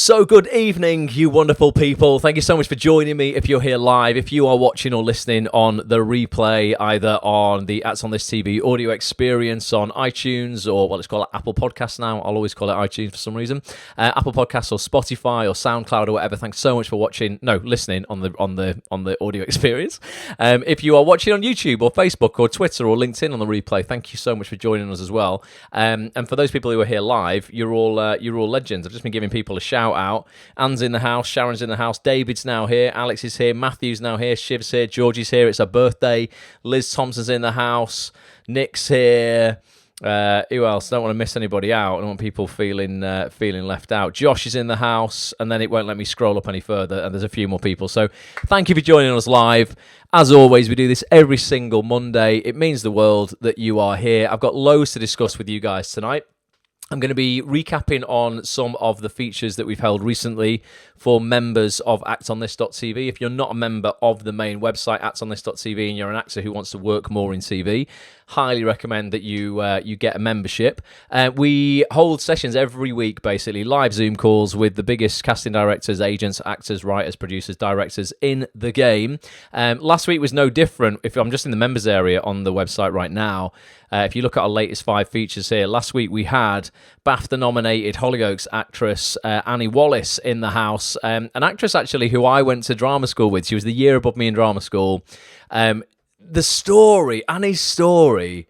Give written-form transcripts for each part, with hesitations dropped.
So good evening, you wonderful people. Thank you so much for joining me if you're here live. If you are watching or listening on the replay, either on the Acts on This TV audio experience on iTunes or, well, let's call it Apple Podcasts now. I'll always call it iTunes for some reason. Apple Podcasts or Spotify or SoundCloud or whatever. Thanks so much for listening on the audio experience. If you are watching on YouTube or Facebook or Twitter or LinkedIn on the replay, thank you so much for joining us as well. And for those people who are here live, you're all legends. I've just been giving people a shout out. Anne's in the house, Sharon's in the house, David's now here, Alex is here, Matthew's now here, Shiv's here, Georgie's here, it's her birthday, Liz Thompson's in the house, Nick's here, who else? I don't want to miss anybody out. I don't want people feeling left out. Josh is in the house, and then it won't let me scroll up any further, and there's a few more people. So thank you for joining us live. As always, we do this every single Monday. It means the world that you are here. I've got loads to discuss with you guys tonight. I'm going to be recapping on some of the features that we've held recently for members of actonthis.tv. If you're not a member of the main website, actonthis.tv, and you're an actor who wants to work more in TV, highly recommend that you get a membership. We hold sessions every week, basically, live Zoom calls with the biggest casting directors, agents, actors, writers, producers, directors in the game. Last week was no different. If I'm just in the members area on the website right now, if you look at our latest 5 features here, last week we had BAFTA-nominated Hollyoaks actress Annie Wallace in the house, an actress actually who I went to drama school with. She was the year above me in drama school. Annie's story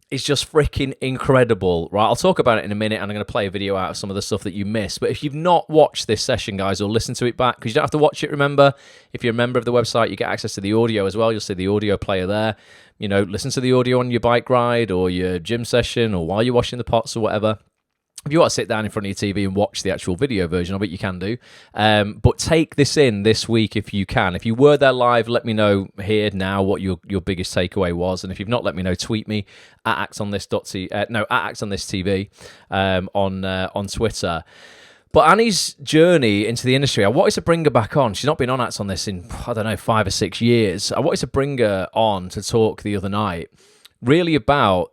is just freaking incredible, right? I'll talk about it in a minute, and I'm going to play a video out of some of the stuff that you missed. But if you've not watched this session, guys, or listened to it back, because you don't have to watch it, remember, if you're a member of the website, you get access to the audio as well. You'll see the audio player there. You know, listen to the audio on your bike ride or your gym session or while you're washing the pots or whatever. If you want to sit down in front of your TV and watch the actual video version of it, you can do. But take this in this week if you can. If you were there live, let me know here now what your biggest takeaway was. And if you've not let me know, tweet me at actonthis.tv on Twitter. But Annie's journey into the industry, I wanted to bring her back on. She's not been on Acts on This in, 5 or 6 years. I wanted to bring her on to talk the other night, really about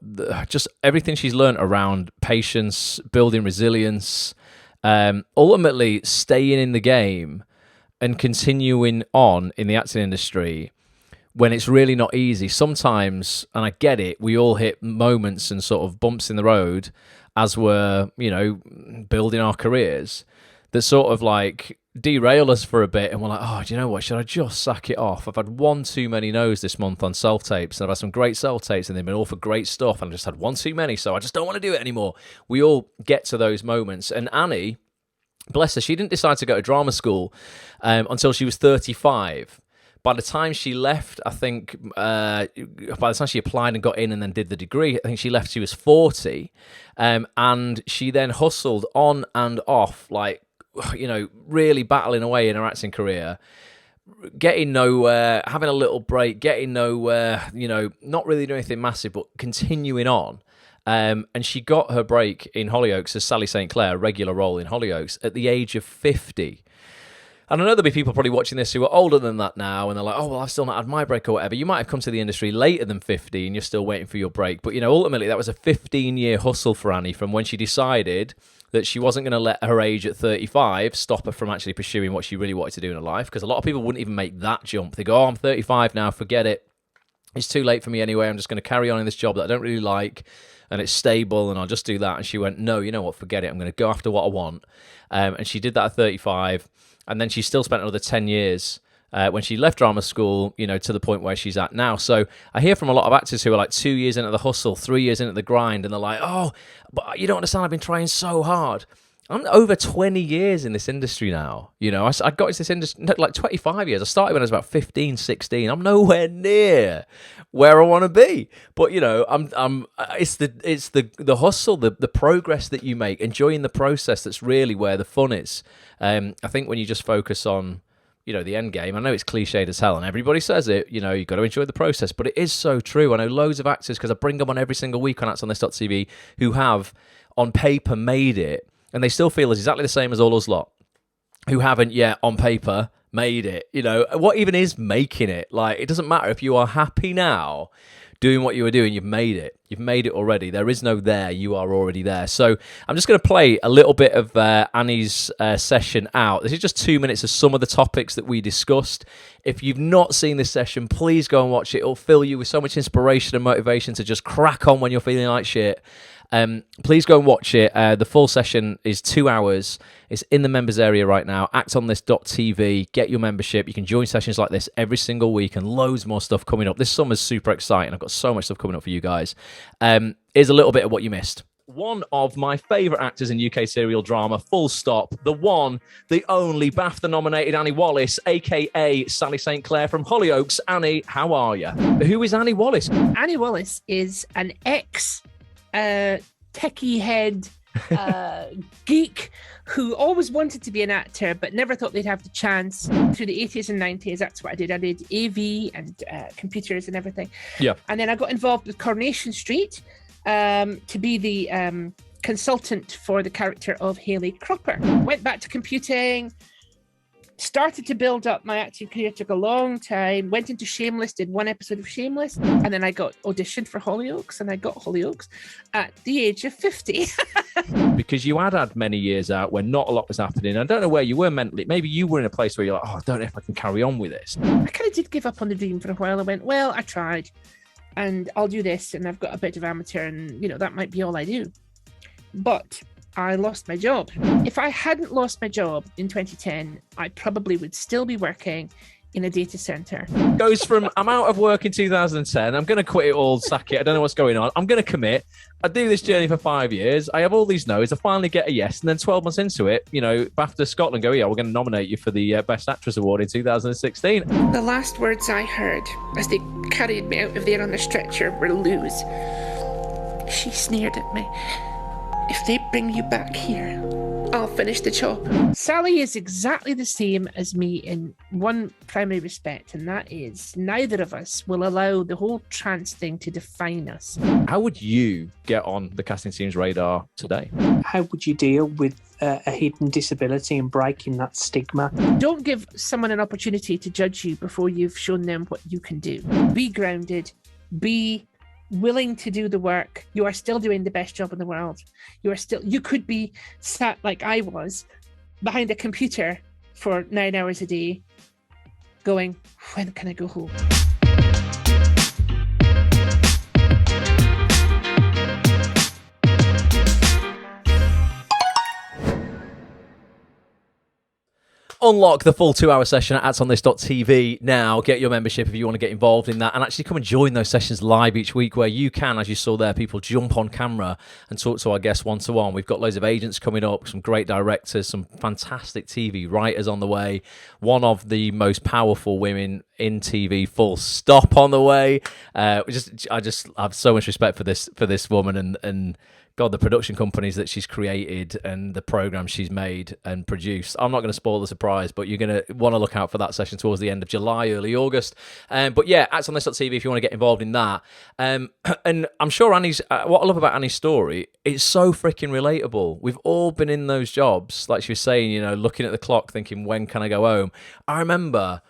just everything she's learned around patience, building resilience, ultimately staying in the game and continuing on in the acting industry when it's really not easy. Sometimes, and I get it, we all hit moments and sort of bumps in the road as we're, building our careers that sort of like derail us for a bit, and we're like, oh, do you know what? Should I just sack it off? I've had one too many no's this month on self-tapes, and I've had some great self-tapes, and they've been all for great stuff, and I just had one too many, so I just don't want to do it anymore. We all get to those moments, and Annie, bless her, she didn't decide to go to drama school until she was 35. By the time she left, I think, by the time she applied and got in and then did the degree, I think she left, she was 40. And she then hustled on and off, like, really battling away in her acting career, getting nowhere, having a little break, getting nowhere, not really doing anything massive, but continuing on. And she got her break in Hollyoaks as Sally St. Clair, a regular role in Hollyoaks, at the age of 50. And I know there'll be people probably watching this who are older than that now, and they're like, oh, well, I've still not had my break or whatever. You might have come to the industry later than 50, and you're still waiting for your break. But, ultimately, that was a 15-year hustle for Annie from when she decided that she wasn't going to let her age at 35 stop her from actually pursuing what she really wanted to do in her life, because a lot of people wouldn't even make that jump. They go, oh, I'm 35 now, forget it. It's too late for me anyway. I'm just going to carry on in this job that I don't really like, and it's stable, and I'll just do that. And she went, no, you know what, forget it. I'm going to go after what I want. And she did that at 35. And then she still spent another 10 years when she left drama school, to the point where she's at now. So I hear from a lot of actors who are like 2 years into the hustle, 3 years into the grind, and they're like, oh, but you don't understand, I've been trying so hard. I'm over 20 years in this industry now. I got into this industry like 25 years. I started when I was about 15, 16. I'm nowhere near where I want to be. But, it's the hustle, the progress that you make, enjoying the process, that's really where the fun is. I think when you just focus on, the end game, I know it's cliched as hell and everybody says it, you've got to enjoy the process, but it is so true. I know loads of actors, because I bring them on every single week on actonthis.tv, who have on paper made it, and they still feel exactly the same as all us lot who haven't yet on paper made it. What even is making it? Like, it doesn't matter if you are happy now. doing what you were doing, you've made it. You've made it already. There is no there. You are already there. So I'm just going to play a little bit of Annie's session out. This is just 2 minutes of some of the topics that we discussed. If you've not seen this session, please go and watch it. It'll fill you with so much inspiration and motivation to just crack on when you're feeling like shit. Please go and watch it. The full session is 2 hours. It's in the members area right now. actonthis.tv. Get your membership. You can join sessions like this every single week, and loads more stuff coming up. This summer's super exciting. I've got so much stuff coming up for you guys. Here's a little bit of what you missed. One of my favourite actors in UK serial drama, full stop. The one, the only BAFTA-nominated Annie Wallace, a.k.a. Sally St. Clair from Hollyoaks. Annie, how are you? Who is Annie Wallace? Annie Wallace is an techie head geek who always wanted to be an actor but never thought they'd have the chance. Through the 80s and 90s, that's what I did. I did AV and computers and everything. Yeah. And then I got involved with Coronation Street to be the consultant for the character of Hayley Cropper. Went back to computing, started to build up my acting career, took a long time, went into Shameless, did one episode of Shameless, and then I got auditioned for Hollyoaks, and I got Hollyoaks at the age of 50. Because you had many years out when not a lot was happening. I don't know where you were mentally. Maybe you were in a place where you're like, oh, I don't know if I can carry on with this. I kind of did give up on the dream for a while. I went, well, I tried, and I'll do this, and I've got a bit of amateur, and, that might be all I do. But I lost my job. If I hadn't lost my job in 2010, I probably would still be working in a data center. Goes from, I'm out of work in 2010, I'm going to quit it all, sack it, I don't know what's going on, I'm going to commit, I do this journey for 5 years, I have all these no's, I finally get a yes, and then 12 months into it, BAFTA Scotland go, yeah, we're going to nominate you for the Best Actress Award in 2016. The last words I heard as they carried me out of there on the stretcher were Lou's. She sneered at me. If they bring you back here, I'll finish the job. Sally is exactly the same as me in one primary respect, and that is neither of us will allow the whole trans thing to define us. How would you get on the casting team's radar today? How would you deal with a hidden disability and breaking that stigma? Don't give someone an opportunity to judge you before you've shown them what you can do. Be grounded, be willing to do the work. You are still doing the best job in the world. You could be sat like I was behind a computer for 9 hours a day going, when can I go home? Unlock the full 2 hour session at actonthis.tv now. Get your membership if you want to get involved in that, and actually come and join those sessions live each week where you can, as you saw there, people jump on camera and talk to our guests one-to-one. We've got loads of agents coming up, some great directors, some fantastic TV writers on the way. One of the most powerful women in TV, full stop, on the way. I just have so much respect for this woman and God, the production companies that she's created and the programs she's made and produced. I'm not going to spoil the surprise, but you're going to want to look out for that session towards the end of July, early August. But yeah, actonthis.tv if you want to get involved in that. And I'm sure Annie's, what I love about Annie's story, it's so freaking relatable. We've all been in those jobs, like she was saying, looking at the clock thinking, when can I go home? I remember,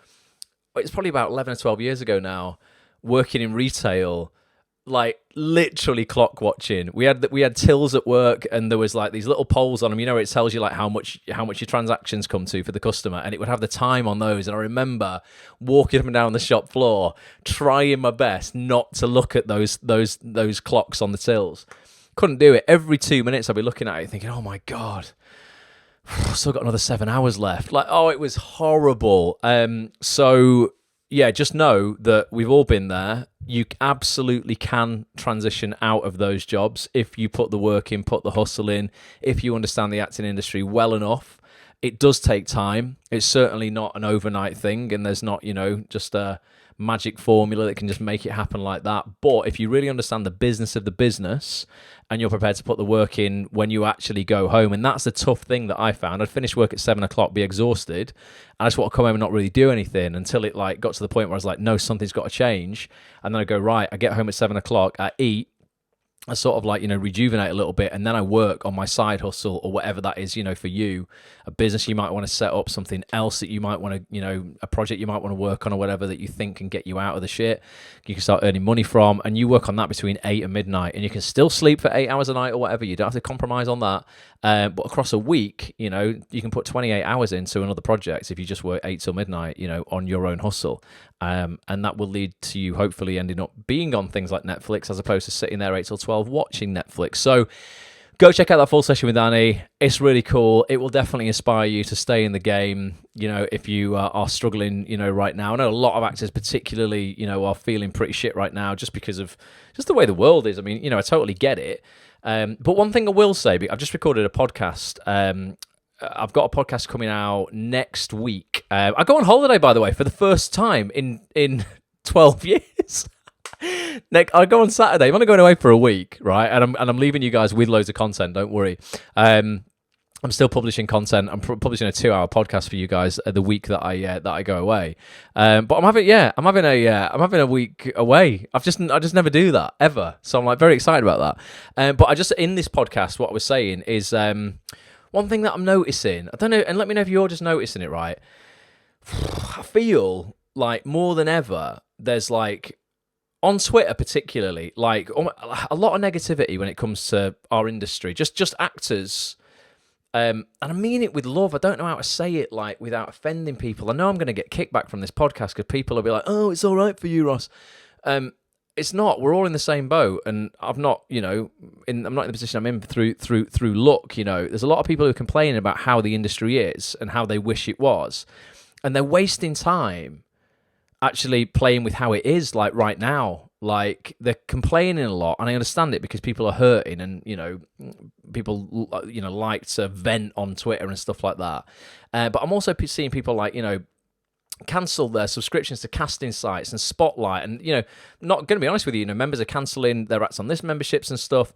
it's probably about 11 or 12 years ago now, working in retail, like literally clock watching. We had tills at work, and there was like these little poles on them. It tells you like how much your transactions come to for the customer, and it would have the time on those. And I remember walking up and down the shop floor, trying my best not to look at those clocks on the tills. Couldn't do it. Every 2 minutes I'd be looking at it, thinking, "Oh my God, I've still got another 7 hours left." Like, oh, it was horrible. So yeah, just know that we've all been there. You absolutely can transition out of those jobs if you put the work in, put the hustle in, if you understand the acting industry well enough. It does take time. It's certainly not an overnight thing, and there's not, just a magic formula that can just make it happen like that. But if you really understand the business of the business and you're prepared to put the work in when you actually go home, and that's the tough thing that I found. I'd finish work at 7 o'clock, be exhausted, and I just want to come home and not really do anything until it like got to the point where I was like, no, something's got to change. And then I go, right, I get home at 7 o'clock, I eat, I sort of like, rejuvenate a little bit, and then I work on my side hustle or whatever that is, for you, a business you might want to set up, something else that you might want to, a project you might want to work on or whatever that you think can get you out of the shit, you can start earning money from, and you work on that between 8 and midnight, and you can still sleep for 8 hours a night or whatever. You don't have to compromise on that. But across a week, you can put 28 hours into another project if you just work 8 till midnight, on your own hustle. And that will lead to you hopefully ending up being on things like Netflix as opposed to sitting there 8 till 12 watching Netflix. So go check out that full session with Annie. It's really cool. It will definitely inspire you to stay in the game, if you are struggling, right now. I know a lot of actors particularly, are feeling pretty shit right now just because of just the way the world is. I mean, I totally get it. But one thing I will say, I've just recorded a podcast. I've got a podcast coming out next week. I go on holiday, by the way, for the first time in 12 years. Nick, I go on Saturday. I'm only going away for a week, right? And I'm leaving you guys with loads of content. Don't worry. I'm still publishing content. I'm publishing a 2-hour podcast for you guys the week that I go away. But I'm having a week away. I just never do that ever. So I'm like very excited about that. But I just in this podcast, what I was saying is one thing that I'm noticing. I don't know, and let me know if you're just noticing it. Right? I feel like more than ever, there's like, on Twitter particularly, like a lot of negativity when it comes to our industry, just actors, and I mean it with love. I don't know how to say it like without offending people. I know I'm going to get kickback from this podcast because people will be like, "Oh, it's all right for you, Ross." It's not. We're all in the same boat, and I'm not in the position I'm in through luck. There's a lot of people who are complaining about how the industry is and how they wish it was, and they're wasting time actually playing with how it is, like right now. Like they're complaining a lot, and I understand it because people are hurting, and people like to vent on Twitter and stuff like that. But I'm also seeing people like cancel their subscriptions to casting sites and Spotlight, and not going to be honest with you, members are cancelling their acts on this memberships and stuff.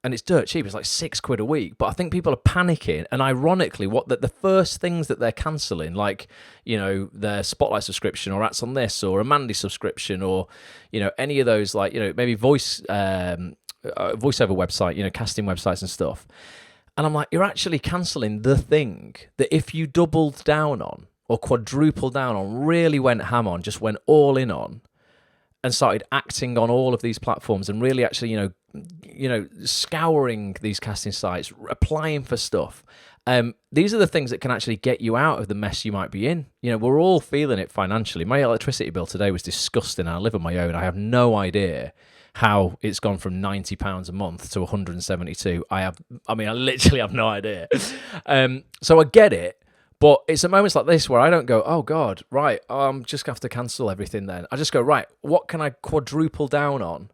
And it's dirt cheap. It's like £6 a week. But I think people are panicking. And ironically, the first things that they're cancelling, like, their Spotlight subscription or Acts on This or a Mandy subscription or, any of those, like, maybe voiceover website, casting websites and stuff. And I'm like, you're actually cancelling the thing that if you doubled down on or quadrupled down on, really went ham on, just went all in on, and started acting on all of these platforms and really actually, scouring these casting sites, applying for stuff. These are the things that can actually get you out of the mess you might be in. We're all feeling it financially. My electricity bill today was disgusting. I live on my own. I have no idea how it's gone from £90 a month to 172. I literally have no idea. So I get it. But it's at moments like this where I don't go, oh, God, right, I'm just going to have to cancel everything then. I just go, right, what can I quadruple down on?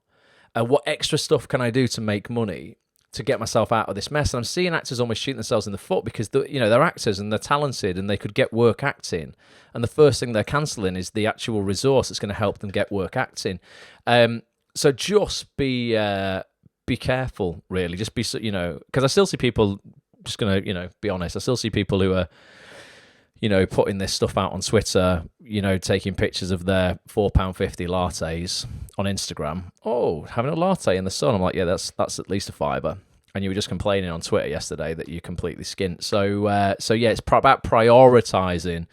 What extra stuff can I do to make money to get myself out of this mess? And I'm seeing actors almost shooting themselves in the foot because they're actors and they're talented and they could get work acting. And the first thing they're cancelling is the actual resource that's going to help them get work acting. So just be careful, really. Just be, because I still see people, just going to, be honest, I still see people who are, putting this stuff out on Twitter, taking pictures of their £4.50 lattes on Instagram. Oh, having a latte in the sun. I'm like, yeah, that's at least a £5. And you were just complaining on Twitter yesterday that you completely skint. So yeah, it's about prioritising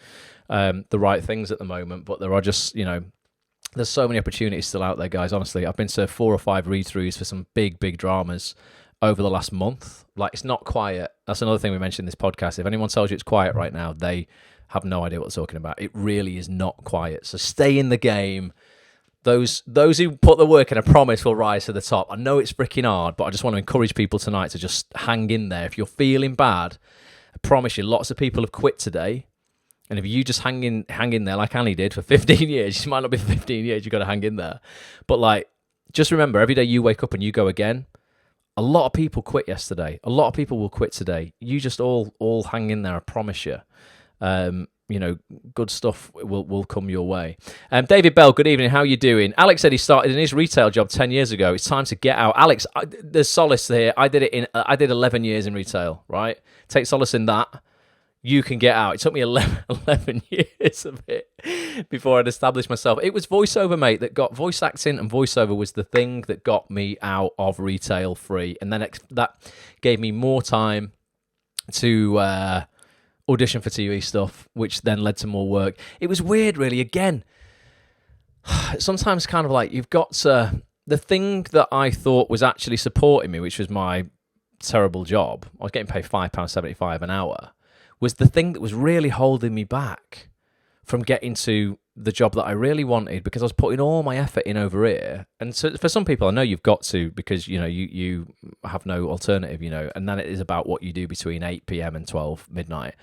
the right things at the moment. But there are just, there's so many opportunities still out there, guys. Honestly, I've been to 4 or 5 read-throughs for some big dramas over the last month. Like, it's not quiet. That's another thing we mentioned in this podcast. If anyone tells you it's quiet right now, they have no idea what they're talking about. It really is not quiet. So stay in the game. Those who put the work in, I promise, will rise to the top. I know it's freaking hard, but I just want to encourage people tonight to just hang in there. If you're feeling bad, I promise you, lots of people have quit today. And if you just hang in there like Annie did for 15 years, you might not be for 15 years, you've got to hang in there. But like, just remember, every day you wake up and you go again. A lot of people quit yesterday. A lot of people will quit today. You just all hang in there, I promise you. Good stuff will come your way. David Bell, good evening. How are you doing? Alex said he started in his retail job 10 years ago. It's time to get out. Alex, there's solace here. I did 11 years in retail, right? Take solace in that. you can get out. It took me 11 years of it before I'd established myself. It was voiceover, mate, voice acting and voiceover was the thing that got me out of retail free. And then that gave me more time to audition for TV stuff, which then led to more work. It was weird, really. Again, sometimes kind of like you've got to... The thing that I thought was actually supporting me, which was my terrible job, I was getting paid £5.75 an hour, was the thing that was really holding me back from getting to the job that I really wanted, because I was putting all my effort in over here. And so for some people, I know you've got to, because, you know, you have no alternative, you know, and then it is about what you do between 8 p.m. and 12 midnight.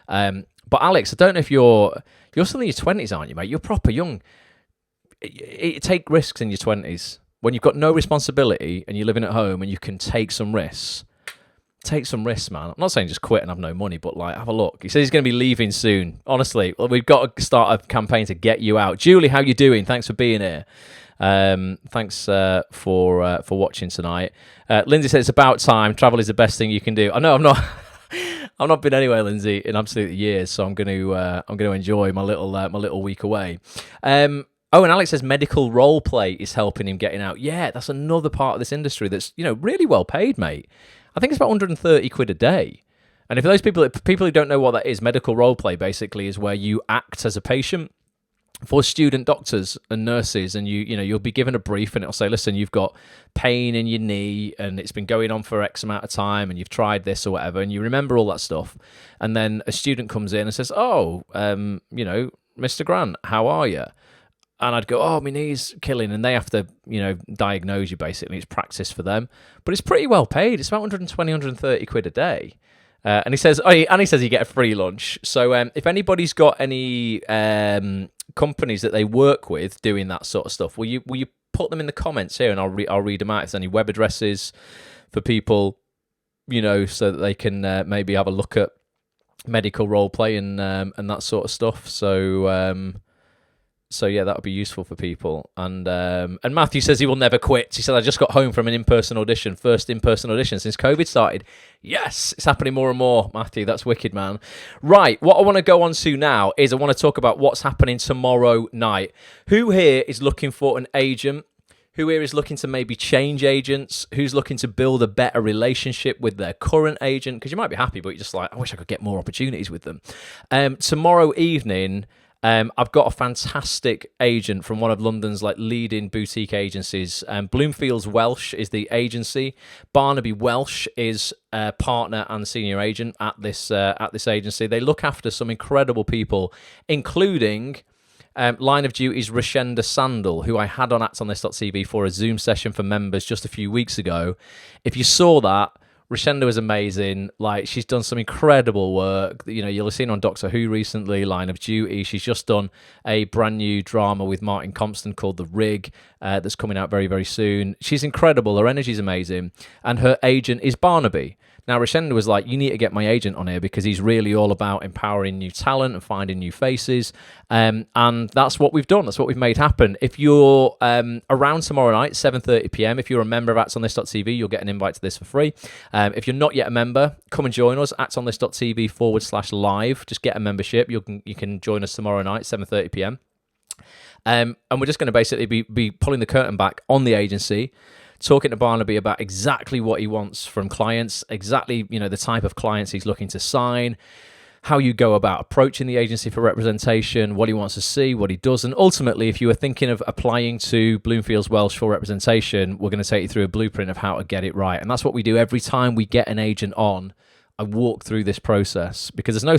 But Alex, I don't know if you're still in your 20s, aren't you, mate? You're proper young. Take risks in your 20s. When you've got no responsibility and you're living at home and you can take some risks. Take some risks, man. I'm not saying just quit and have no money, but like have a look. He says he's going to be leaving soon. Honestly, we've got to start a campaign to get you out. Julie, how you doing? Thanks for being here. Thanks for watching tonight. Lindsay says it's about time. Travel is the best thing you can do. I know I'm not. I've not been anywhere, Lindsay, in absolutely years, so I'm going to enjoy my little week away. Oh, and Alex says medical role play is helping him getting out. Yeah, that's another part of this industry that's, you know, really well paid, mate. I think it's about 130 quid a day. And if those people who don't know what that is, medical role play basically is where you act as a patient for student doctors and nurses, and you'll be given a brief and it'll say, listen, you've got pain in your knee and it's been going on for X amount of time and you've tried this or whatever, and you remember all that stuff. And then a student comes in and says, oh, you know, Mr. Grant, how are you? And I'd go, oh, my knee's killing. And they have to, you know, diagnose you, basically. It's practice for them. But it's pretty well paid. It's about 120, 130 quid a day. And he says you get a free lunch. So if anybody's got any companies that they work with doing that sort of stuff, will you put them in the comments here, and I'll read them out. If there's any web addresses for people, you know, so that they can maybe have a look at medical role play and that sort of stuff. So yeah, that would be useful for people. And Matthew says he will never quit. He said, I just got home from an in-person audition, first in-person audition since COVID started. Yes, it's happening more and more, Matthew. That's wicked, man. Right, what I want to go on to now is I want to talk about what's happening tomorrow night. Who here is looking for an agent? Who here is looking to maybe change agents? Who's looking to build a better relationship with their current agent? Because you might be happy, but you're just like, I wish I could get more opportunities with them. Tomorrow evening... I've got a fantastic agent from one of London's leading boutique agencies. Bloomfields Welsh is the agency. Barnaby Welsh is a partner and senior agent at this agency. They look after some incredible people, including Line of Duty's Rashenda Sandel, who I had on actonthis.tv for a Zoom session for members just a few weeks ago. If you saw that, Rashenda was amazing. She's done some incredible work. You know, you'll have seen on Doctor Who recently, Line of Duty. She's just done a brand new drama with Martin Compston called The Rig that's coming out very, very soon. She's incredible. Her energy's amazing. And her agent is Barnaby. Now, Rashenda was like, you need to get my agent on here because he's really all about empowering new talent and finding new faces. And that's what we've done. That's what we've made happen. If you're around tomorrow night, 7:30 p.m, if you're a member of actonthis.tv, you'll get an invite to this for free. If you're not yet a member, come and join us, actonthis.tv/live. Just get a membership. You can join us tomorrow night, 7:30 p.m. And we're just going to basically be pulling the curtain back on the agency, talking to Barnaby about exactly what he wants from clients, exactly, you know, the type of clients he's looking to sign, how you go about approaching the agency for representation, what he wants to see, what he doesn't. Ultimately, if you were thinking of applying to Bloomfields Welsh for representation, we're going to take you through a blueprint of how to get it right. And that's what we do every time we get an agent on. I walk through this process because there's no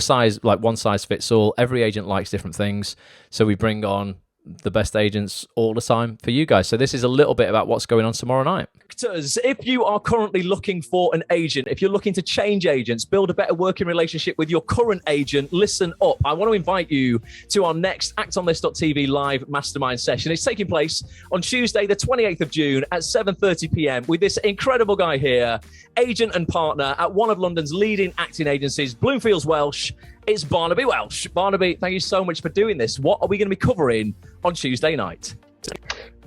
one size fits all. Every agent likes different things. So we bring on the best agents all the time for you guys. So this is a little bit about what's going on tomorrow night. If you are currently looking for an agent, if you're looking to change agents, build a better working relationship with your current agent, listen up. I want to invite you to our next actonthis.tv live mastermind session. It's taking place on Tuesday, the 28th of June at 7:30 p.m. with this incredible guy here, agent and partner at one of London's leading acting agencies, Bloomfields Welsh. It's Barnaby Welsh. Barnaby, thank you so much for doing this. What are we going to be covering on Tuesday night?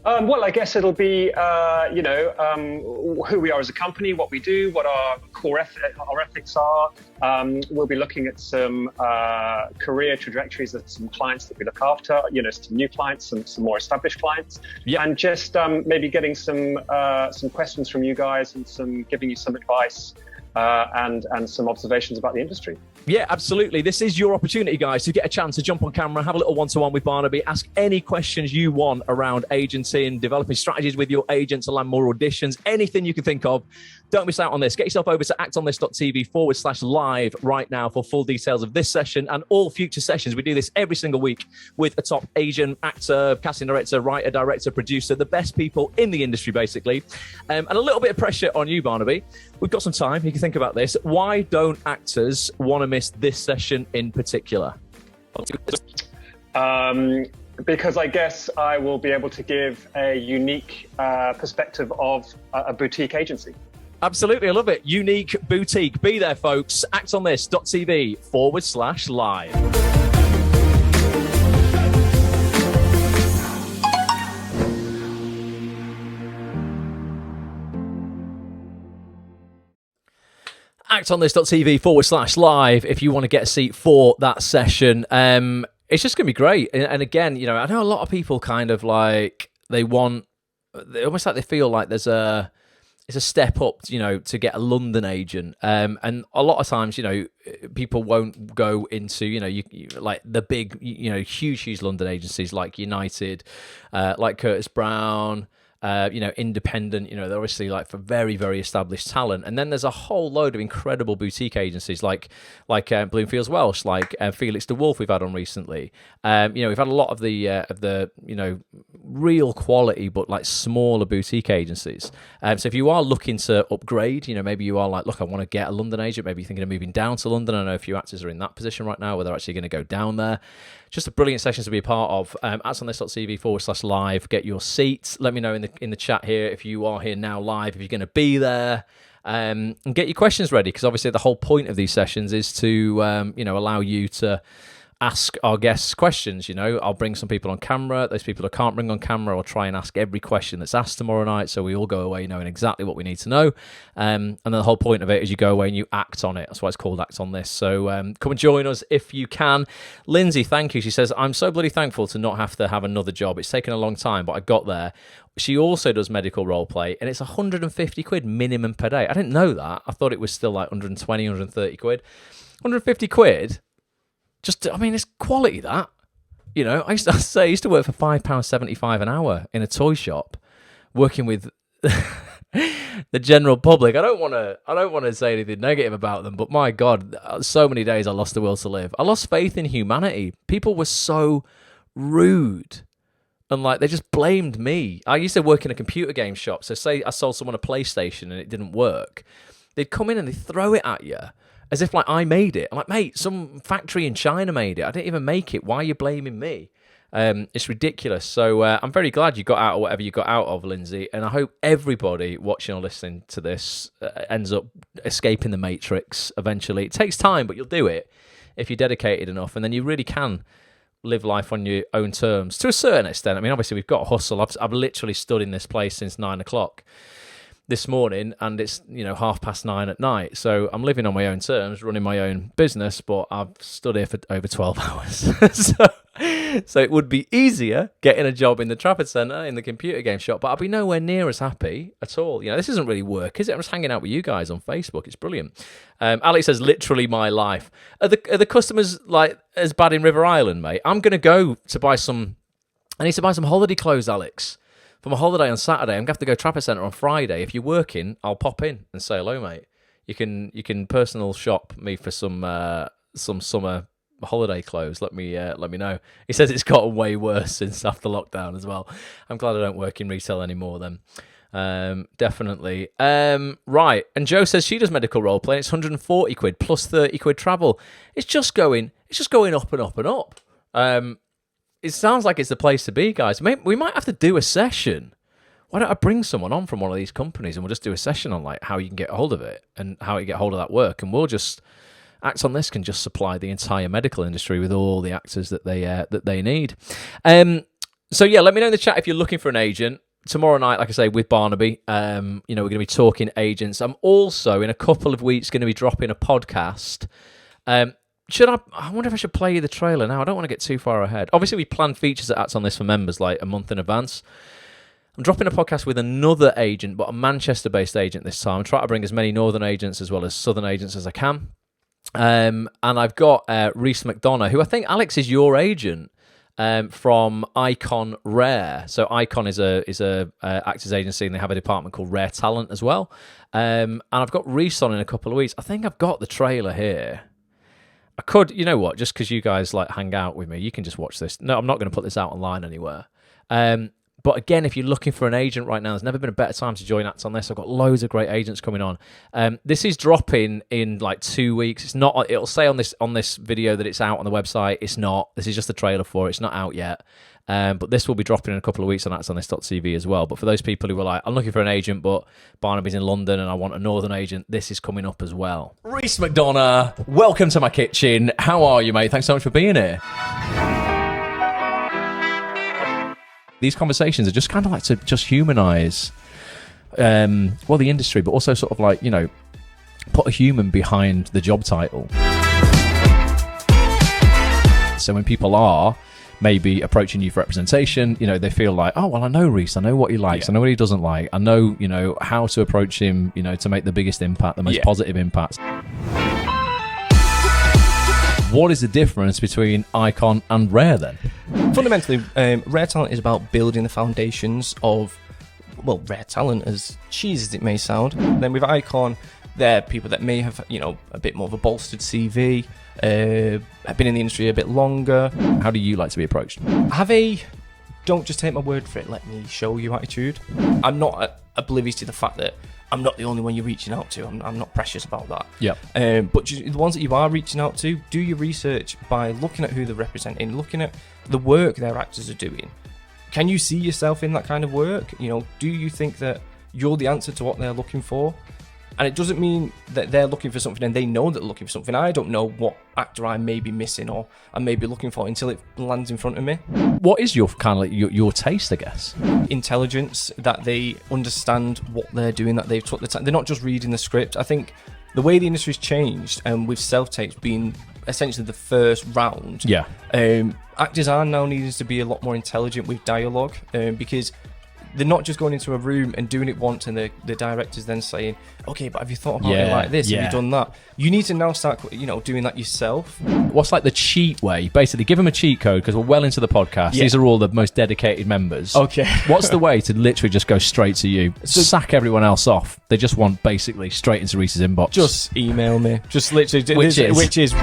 Well, I guess it'll be, who we are as a company, what we do, what our core our ethics are. We'll be looking at some career trajectories of some clients that we look after, some new clients and some more established clients. Yep. And just maybe getting some questions from you guys and giving you some advice and some observations about the industry. Yeah, absolutely. This is your opportunity, guys, to get a chance to jump on camera, have a little one-to-one with Barnaby, ask any questions you want around agency and developing strategies with your agents to land more auditions, anything you can think of. Don't miss out on this. Get yourself over to actonthis.tv/live right now for full details of this session and all future sessions. We do this every single week with a top agent, actor, casting director, writer, director, producer, the best people in the industry, basically. And a little bit of pressure on you, Barnaby. We've got some time. You can think about this. Why don't actors want to miss this session in particular? Because I guess I will be able to give a unique perspective of a boutique agency. Absolutely, I love it. Unique boutique. Be there, folks. actonthis.tv/live. actonthis.tv/live if you want to get a seat for that session. It's just going to be great. And again, I know a lot of people kind of like, they almost like they feel like it's a step up, to get a London agent. And a lot of times, people won't go into, like the big, huge London agencies like United, like Curtis Brown, independent, they're obviously like for very, very established talent. And then there's a whole load of incredible boutique agencies like Bloomfields Welsh, like Felix de Wolf we've had on recently. We've had a lot of the real quality, but like smaller boutique agencies. So if you are looking to upgrade, maybe you are like, look, I want to get a London agent, maybe you're thinking of moving down to London. I know a few actors are in that position right now where they're actually going to go down there. Just a brilliant session to be a part of. actonthis.tv/live. Get your seats. Let me know in the chat here if you are here now live, if you're going to be there. And get your questions ready, because obviously the whole point of these sessions is to allow you to ask our guests questions. I'll bring some people on camera. Those people I can't bring on camera, I'll try and ask every question that's asked tomorrow night, so we all go away knowing exactly what we need to know. And then the whole point of it is you go away and you act on it. That's why it's called Act on This. So come and join us if you can. Lindsay, thank you. She says, I'm so bloody thankful to not have to have another job. It's taken a long time, but I got there. She also does medical role play, and it's 150 quid minimum per day. I didn't know that. I thought it was still like 120, 130 quid. 150 quid? It's quality, that. I used to work for £5.75 an hour in a toy shop, working with the general public. I don't want to say anything negative about them, but my God, so many days I lost the will to live. I lost faith in humanity. People were so rude. And they just blamed me. I used to work in a computer game shop. So say I sold someone a PlayStation and it didn't work. They'd come in and they'd throw it at you as if I made it. I'm like, mate, some factory in China made it. I didn't even make it. Why are you blaming me? It's ridiculous. So I'm very glad you got out of whatever you got out of, Lindsay. And I hope everybody watching or listening to this ends up escaping the matrix eventually. It takes time, but you'll do it if you're dedicated enough. And then you really can live life on your own terms to a certain extent. Obviously, we've got to hustle. I've literally stood in this place since 9 o'clock this morning, and it's 9:30 at night. So I'm living on my own terms, running my own business, but I've stood here for over 12 hours. So it would be easier getting a job in the Trafford Centre in the computer game shop, but I'll be nowhere near as happy at all. This isn't really work, is it? I'm just hanging out with you guys on Facebook. It's brilliant. Alex says, literally my life. Are the customers like as bad in River Island, mate? I'm going to go to buy some. I need to buy some holiday clothes, Alex. For my holiday on Saturday, I'm going to have to go to Trafford Centre on Friday. If you're working, I'll pop in and say hello, mate. You can personal shop me for some summer holiday clothes. Let me know. He says it's gotten way worse since after lockdown as well. I'm glad I don't work in retail anymore then. Definitely. Right. And Jo says she does medical role play. It's 140 quid plus 30 quid travel. It's just going up and up and up. It sounds like it's the place to be, guys. We might have to do a session. Why don't I bring someone on from one of these companies and we'll just do a session on how you can get hold of it and how you get hold of that work, and we'll just Act on This can just supply the entire medical industry with all the actors that they need. So yeah, let me know in the chat if you're looking for an agent. Tomorrow night, like I say, with Barnaby, we're going to be talking agents. I'm also, in a couple of weeks, going to be dropping a podcast. I wonder if I should play you the trailer now. I don't want to get too far ahead. Obviously, we plan features at Acts on this for members like a month in advance. I'm dropping a podcast with another agent, but a Manchester-based agent this time. I'm trying to bring as many northern agents as well as southern agents as I can. And I've got Rhys McDonough, who I think, Alex, is your agent. From Icon Rare. So Icon is a actors agency, and they have a department called Rare Talent as well. And I've got Rhys on in a couple of weeks. I think I've got the trailer here. I could, you know what? Just because you guys like hang out with me, you can just watch this. No, I'm not going to put this out online anywhere. But again, if you're looking for an agent right now, there's never been a better time to join Acts on this. I've got loads of great agents coming on. This is dropping in like 2 weeks. It's not. It'll say on this video that it's out on the website. It's not. This is just a trailer for it. It's not out yet. But this will be dropping in a couple of weeks on actsonthis.tv as well. But for those people who were like, I'm looking for an agent, but Barnaby's in London and I want a northern agent, this is coming up as well. Rhys McDonough, welcome to my kitchen. How are you, mate? Thanks so much for being here. These conversations are just kind of like to just humanise, the industry, but also sort of like, put a human behind the job title. So when people are maybe approaching you for representation, they feel like, oh, well, I know Rhys, I know what he likes, I know what he doesn't like, I know, how to approach him, to make the biggest impact, the most positive impact. What is the difference between Icon and Rare then? Fundamentally, Rare Talent is about building the foundations of, Rare Talent, as cheesy as it may sound. Then with Icon, they're people that may have, a bit more of a bolstered CV, have been in the industry a bit longer. How do you like to be approached? Have don't just take my word for it, let me show you attitude. I'm not oblivious to the fact that I'm not the only one you're reaching out to. I'm not precious about that. Yeah. But the ones that you are reaching out to, do your research by looking at who they're representing, looking at the work their actors are doing. Can you see yourself in that kind of work? Do you think that you're the answer to what they're looking for? And it doesn't mean that they're looking for something and they know that they're looking for something. I don't know what actor I may be missing or I may be looking for until it lands in front of me. What is your kind of like your taste, I guess? Intelligence, that they understand what they're doing, that they've took the time. They're not just reading the script. I think the way the industry's changed, and with self-tapes being essentially the first round, actors are now needing to be a lot more intelligent with dialogue, because they're not just going into a room and doing it once and the director's then saying, okay, but have you thought about it like this? Have you done that? You need to now start, doing that yourself. What's like the cheat way? Basically, give them a cheat code because we're well into the podcast. Yeah. These are all the most dedicated members. Okay. What's the way to literally just go straight to you? Sack everyone else off. They just want basically straight into Rhys's inbox. Just email me. Just literally. Which is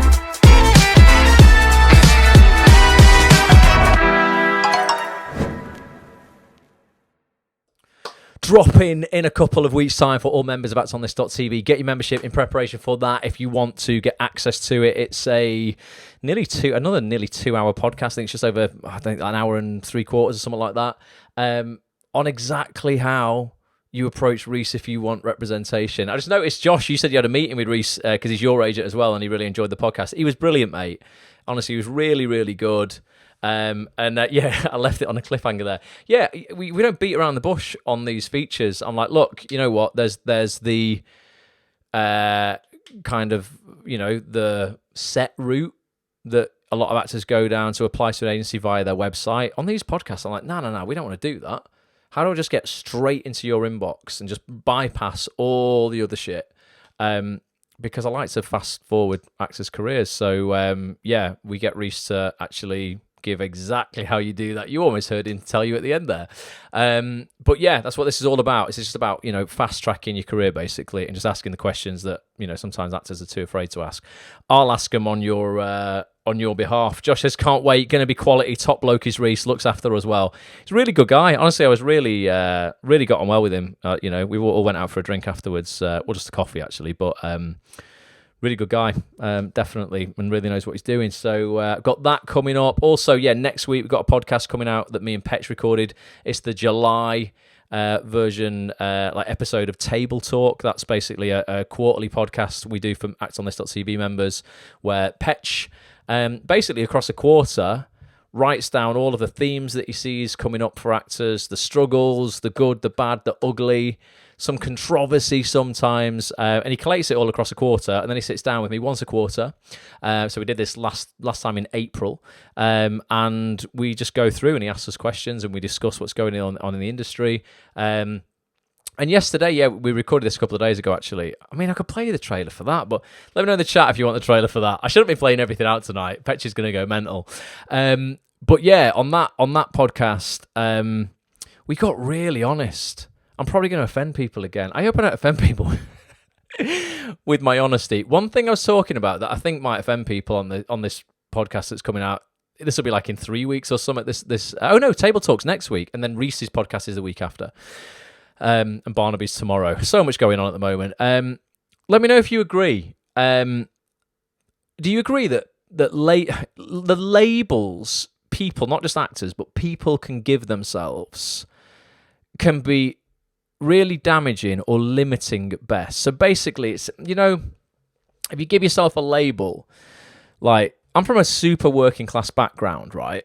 dropping in a couple of weeks' time for all members of actsonthis.tv. Get your membership in preparation for that if you want to get access to it. It's another nearly 2 hour podcast. I think it's just over, an hour and 3/4 or something like that, on exactly how you approach Rhys if you want representation. I just noticed, Josh, you said you had a meeting with Rhys because he's your agent as well, and he really enjoyed the podcast. He was brilliant, mate. Honestly, he was really, really good. I left it on a cliffhanger there. Yeah, we don't beat around the bush on these features. I'm like, look, you know what? There's the kind of, the set route that a lot of actors go down to apply to an agency via their website. On these podcasts, I'm like, no, we don't want to do that. How do I just get straight into your inbox and just bypass all the other shit? Because I like to fast forward actors' careers. So, we get Rhys to actually give exactly how you do that. You almost heard him tell you at the end there. But yeah, that's what this is all about. It's just about, fast tracking your career basically, and just asking the questions that, sometimes actors are too afraid to ask. I'll ask them on your behalf. Josh says, can't wait. Going to be quality. Top bloke is Rhys. Looks after us well. He's a really good guy. Honestly, I was really got on well with him. We all went out for a drink afterwards. Just a coffee actually, but really good guy, definitely, and really knows what he's doing. So got that coming up. Also, next week we've got a podcast coming out that me and Petch recorded. It's the July version, episode of Table Talk. That's basically a quarterly podcast we do for actsonthis.tv members, where Petch, basically across a quarter, writes down all of the themes that he sees coming up for actors, the struggles, the good, the bad, the ugly, some controversy sometimes, and he collates it all across a quarter, and then he sits down with me once a quarter. So we did this last time in April, and we just go through, and he asks us questions, and we discuss what's going on in the industry. And yesterday, we recorded this a couple of days ago, actually. I mean, I could play you the trailer for that, but let me know in the chat if you want the trailer for that. I shouldn't be playing everything out tonight. Petchy's going to go mental. But yeah, on that podcast, we got really honest. I'm probably going to offend people again. I hope I don't offend people with my honesty. One thing I was talking about that I think might offend people on this podcast that's coming out, this will be like in 3 weeks or something. Table Talk's next week, and then Reese's podcast is the week after. And Barnaby's tomorrow. So much going on at the moment. Let me know if you agree. Do you agree that the labels people, not just actors, but people can give themselves can be really damaging or limiting at best? So basically, it's, if you give yourself a label, like, I'm from a super working class background, right?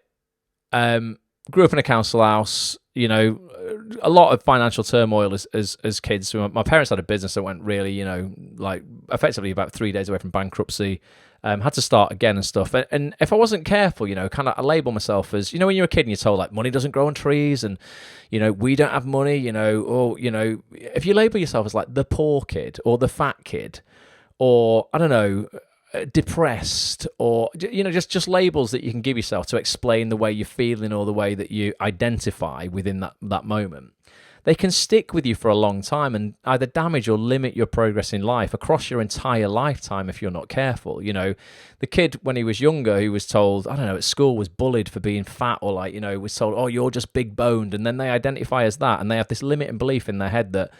Grew up in a council house, a lot of financial turmoil as kids. So my parents had a business that went really, effectively about 3 days away from bankruptcy. Had to start again and stuff. And if I wasn't careful, kind of I label myself as, when you're a kid and you're told like money doesn't grow on trees and, we don't have money, if you label yourself as like the poor kid or the fat kid or, I don't know, depressed or, just labels that you can give yourself to explain the way you're feeling or the way that you identify within that moment, they can stick with you for a long time and either damage or limit your progress in life across your entire lifetime if you're not careful. The kid when he was younger who was told, I don't know, at school was bullied for being fat or was told, oh, you're just big boned, and then they identify as that and they have this limiting belief in their head that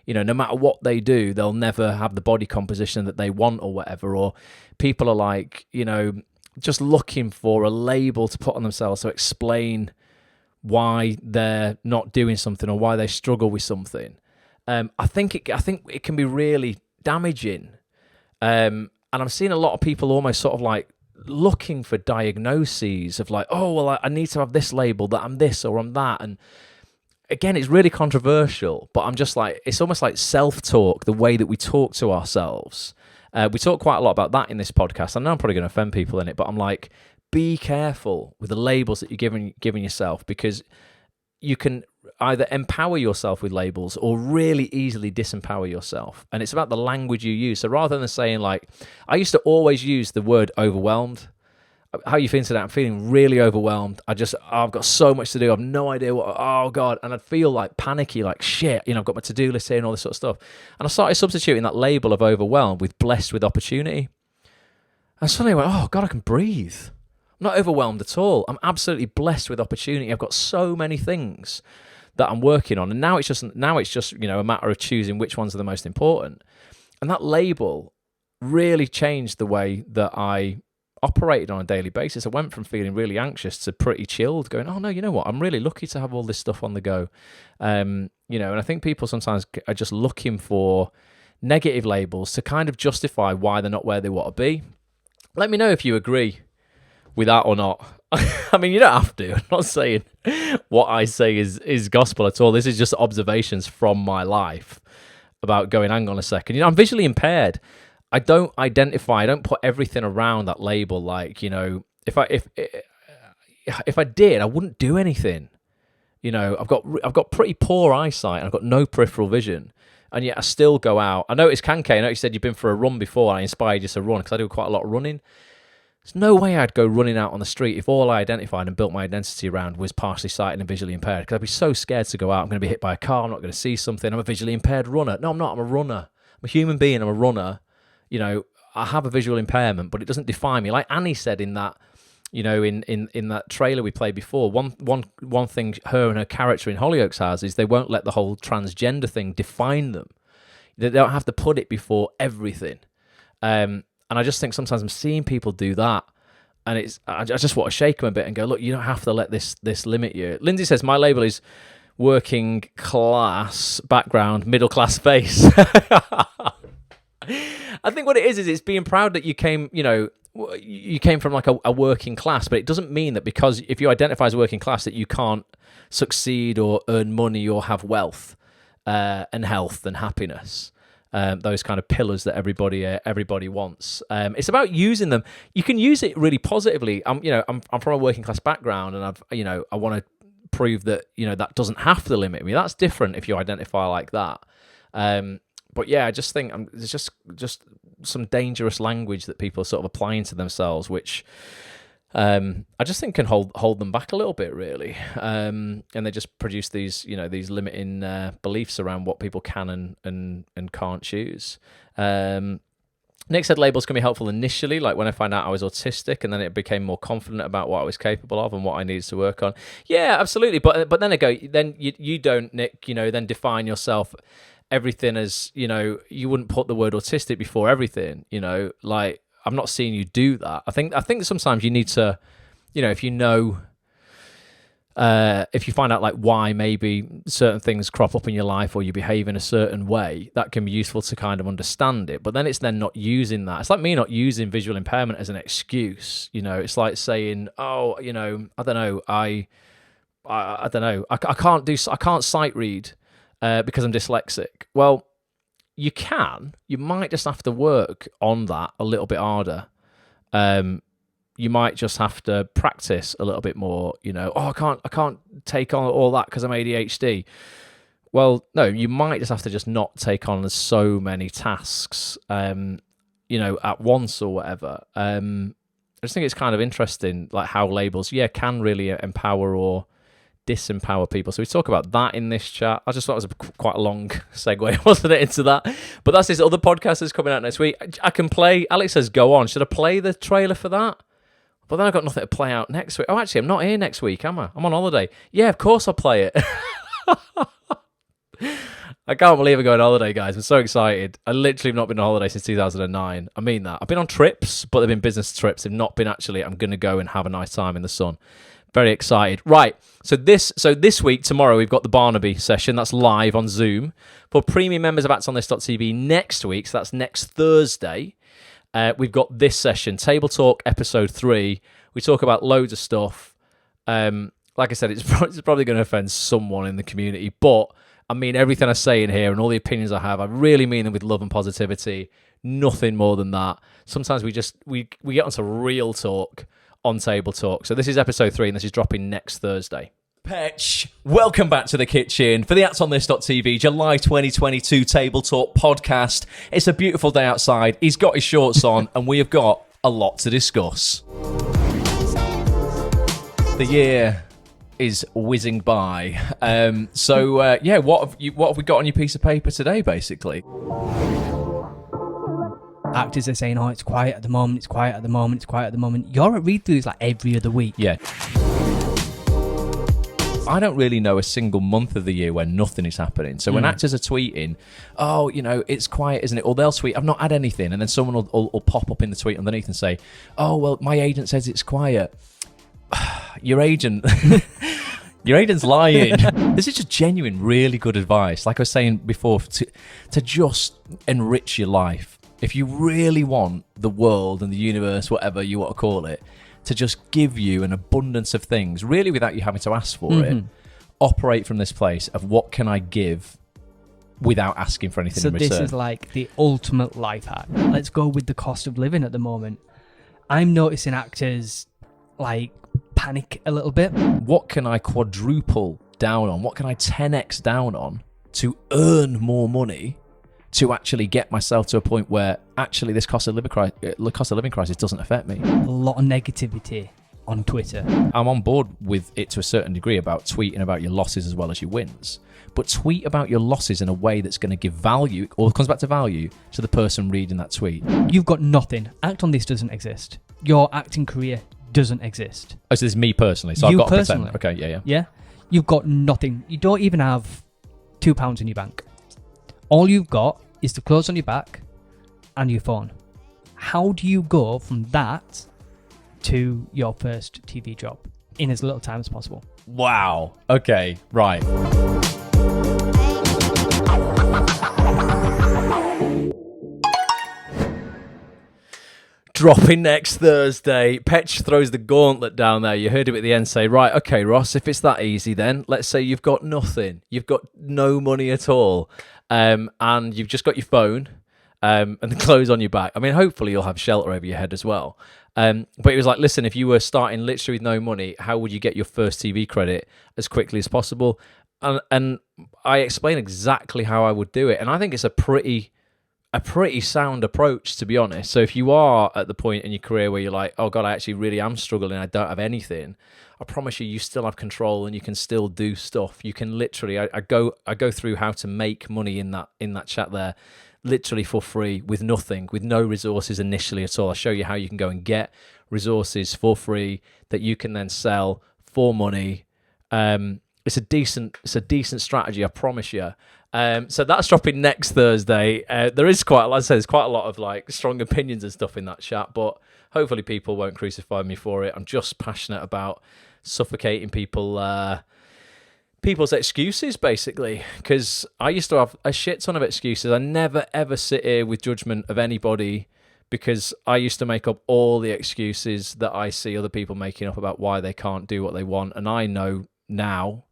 no matter what they do, they'll never have the body composition that they want or whatever. Or people are like, just looking for a label to put on themselves to explain why they're not doing something or why they struggle with something. I think it can be really damaging. And I'm seeing a lot of people almost sort of like looking for diagnoses of like, oh, well, I need to have this label that I'm this or I'm that. And again, it's really controversial, but I'm just like, it's almost like self-talk, the way that we talk to ourselves. We talk quite a lot about that in this podcast. I know I'm probably going to offend people in it, but I'm like, be careful with the labels that you're giving yourself, because you can either empower yourself with labels or really easily disempower yourself. And it's about the language you use. So rather than saying like, I used to always use the word overwhelmed. How are you feeling today? I'm feeling really overwhelmed. I've got so much to do. I've no idea oh God. And I'd feel like panicky, like shit, I've got my to-do list here and all this sort of stuff. And I started substituting that label of overwhelmed with blessed with opportunity. And suddenly I went, oh God, I can breathe. I'm not overwhelmed at all. I'm absolutely blessed with opportunity. I've got so many things that I'm working on. And now it's just, a matter of choosing which ones are the most important. And that label really changed the way that I operated on a daily basis. I went from feeling really anxious to pretty chilled, going, oh no, you know what? I'm really lucky to have all this stuff on the go. And I think people sometimes are just looking for negative labels to kind of justify why they're not where they want to be. Let me know if you agree with that or not. I mean, you don't have to. I'm not saying what I say is gospel at all. This is just observations from my life about going, hang on a second. I'm visually impaired. I don't put everything around that label. Like, if I did, I wouldn't do anything. I've got pretty poor eyesight and I've got no peripheral vision, and yet I still go out. I noticed Kanke, I know you said you've been for a run before, and I inspired you to run because I do quite a lot of running. There's no way I'd go running out on the street if all I identified and built my identity around was partially sighted and visually impaired, because I'd be so scared to go out. I'm going to be hit by a car. I'm not going to see something. I'm a visually impaired runner. No, I'm not. I'm a runner. I'm a human being. I'm a runner. I have a visual impairment, but it doesn't define me. Like Annie said in that, in that trailer we played before, one thing her and her character in Hollyoaks has is they won't let the whole transgender thing define them. They don't have to put it before everything. And I just think sometimes I'm seeing people do that, and I just want to shake them a bit and go, look, you don't have to let this limit you. Lindsay says, my label is working class background, middle class face. I think what it is it's being proud that you came, you came from like a working class, but it doesn't mean that because if you identify as a working class that you can't succeed or earn money or have wealth and health and happiness. Those kind of pillars that everybody wants. It's about using them. You can use it really positively. I'm from a working class background, and I want to prove that that doesn't have to limit me. That's different if you identify like that. But yeah, I just think there's just some dangerous language that people are sort of applying to themselves, which I just think can hold them back a little bit, really. And they just produce these limiting beliefs around what people can and can't choose. Nick said labels can be helpful initially, like when I found out I was autistic, and then it became more confident about what I was capable of and what I needed to work on. Yeah, absolutely. But then you don't, Nick, then define yourself everything as, you wouldn't put the word autistic before everything, like I'm not seeing you do that. I think sometimes you need to, if if you find out like why maybe certain things crop up in your life or you behave in a certain way, that can be useful to kind of understand it. But then it's not using that. It's like me not using visual impairment as an excuse. It's like saying, oh, I don't know, I don't know, I can't sight read because I'm dyslexic. Well, you might just have to work on that a little bit harder. You might just have to practice a little bit more, I can't take on all that because I'm ADHD. Well, no, you might just have to just not take on so many tasks, at once or whatever. I just think it's kind of interesting, like how labels, can really empower or disempower people. So we talk about that in this chat. I just thought it was quite a long segue, wasn't it, into that? But that's this other podcast that's coming out next week. I can play. Alex says go on. Should I play the trailer for that? But then I've got nothing to play out next week. Oh, actually, I'm not here next week, am I? I'm on holiday. Yeah, of course I'll play it. I can't believe I'm going on holiday, guys. I'm so excited. I literally have not been on holiday since 2009. I mean that. I've been on trips, but they've been business trips. They've not been actually, I'm going to go and have a nice time in the sun. Very excited. Right. So this week, tomorrow, we've got the Barnaby session. That's live on Zoom. For premium members of ActsOnThis.tv next week, so that's next Thursday, we've got this session, Table Talk Episode 3. We talk about loads of stuff. Like I said, it's probably going to offend someone in the community, but I mean everything I say in here and all the opinions I have, I really mean them with love and positivity. Nothing more than that. Sometimes we get onto real talk on Table Talk. So this is episode 3, and this is dropping next Thursday. Petch, welcome back to the kitchen for the ActsOnThis.tv July 2022 Table Talk podcast. It's a beautiful day outside. He's got his shorts on, and we have got a lot to discuss. The year is whizzing by. What have we got on your piece of paper today, basically? Actors are saying, it's quiet at the moment, it's quiet at the moment, it's quiet at the moment. You're at read-throughs like every other week. Yeah. I don't really know a single month of the year when nothing is happening. So when actors are tweeting, it's quiet, isn't it? Or they'll tweet, I've not had anything. And then someone will pop up in the tweet underneath and say, oh, well, my agent says it's quiet. Your agent's lying. This is just genuine, really good advice. Like I was saying before, to just enrich your life. If you really want the world and the universe, whatever you want to call it, to just give you an abundance of things, really without you having to ask for it, operate from this place of what can I give without asking for anything in return. So this is like the ultimate life hack. Let's go with the cost of living at the moment. I'm noticing actors like panic a little bit. What can I quadruple down on? What can I 10x down on to earn more money to actually get myself to a point where actually this cost of living crisis doesn't affect me? A lot of negativity on Twitter. I'm on board with it to a certain degree about tweeting about your losses as well as your wins. But tweet about your losses in a way that's going to give value, or comes back to value, to the person reading that tweet. You've got nothing. Act on This doesn't exist. Your acting career doesn't exist. Oh, so this is me personally. So I've got to pretend. Okay, yeah. Yeah? You've got nothing. You don't even have £2 in your bank. All you've got is the clothes on your back and your phone. How do you go from that to your first TV job in as little time as possible? Wow. Okay, right. dropping next Thursday. Petch throws the gauntlet down there. You heard him at the end say, right, okay, Ross, if it's that easy then, let's say you've got nothing. You've got no money at all. And you've just got your phone and the clothes on your back. I mean, hopefully you'll have shelter over your head as well. But it was like, listen, if you were starting literally with no money, how would you get your first TV credit as quickly as possible? And I explained exactly how I would do it. And I think it's a pretty sound approach, to be honest. So if you are at the point in your career where you're like, oh God, I actually really am struggling, I don't have anything, I promise you still have control and you can still do stuff. You can literally, I go through how to make money in that chat there, literally for free, with nothing, with no resources initially at all. I'll show you how you can go and get resources for free that you can then sell for money. It's a decent strategy, I promise you. So that's dropping next Thursday. There is quite, like I said, there's quite a lot of like strong opinions and stuff in that chat, but hopefully people won't crucify me for it. I'm just passionate about suffocating people's excuses, basically, because I used to have a shit ton of excuses. I never ever sit here with judgment of anybody, because I used to make up all the excuses that I see other people making up about why they can't do what they want. And I know now,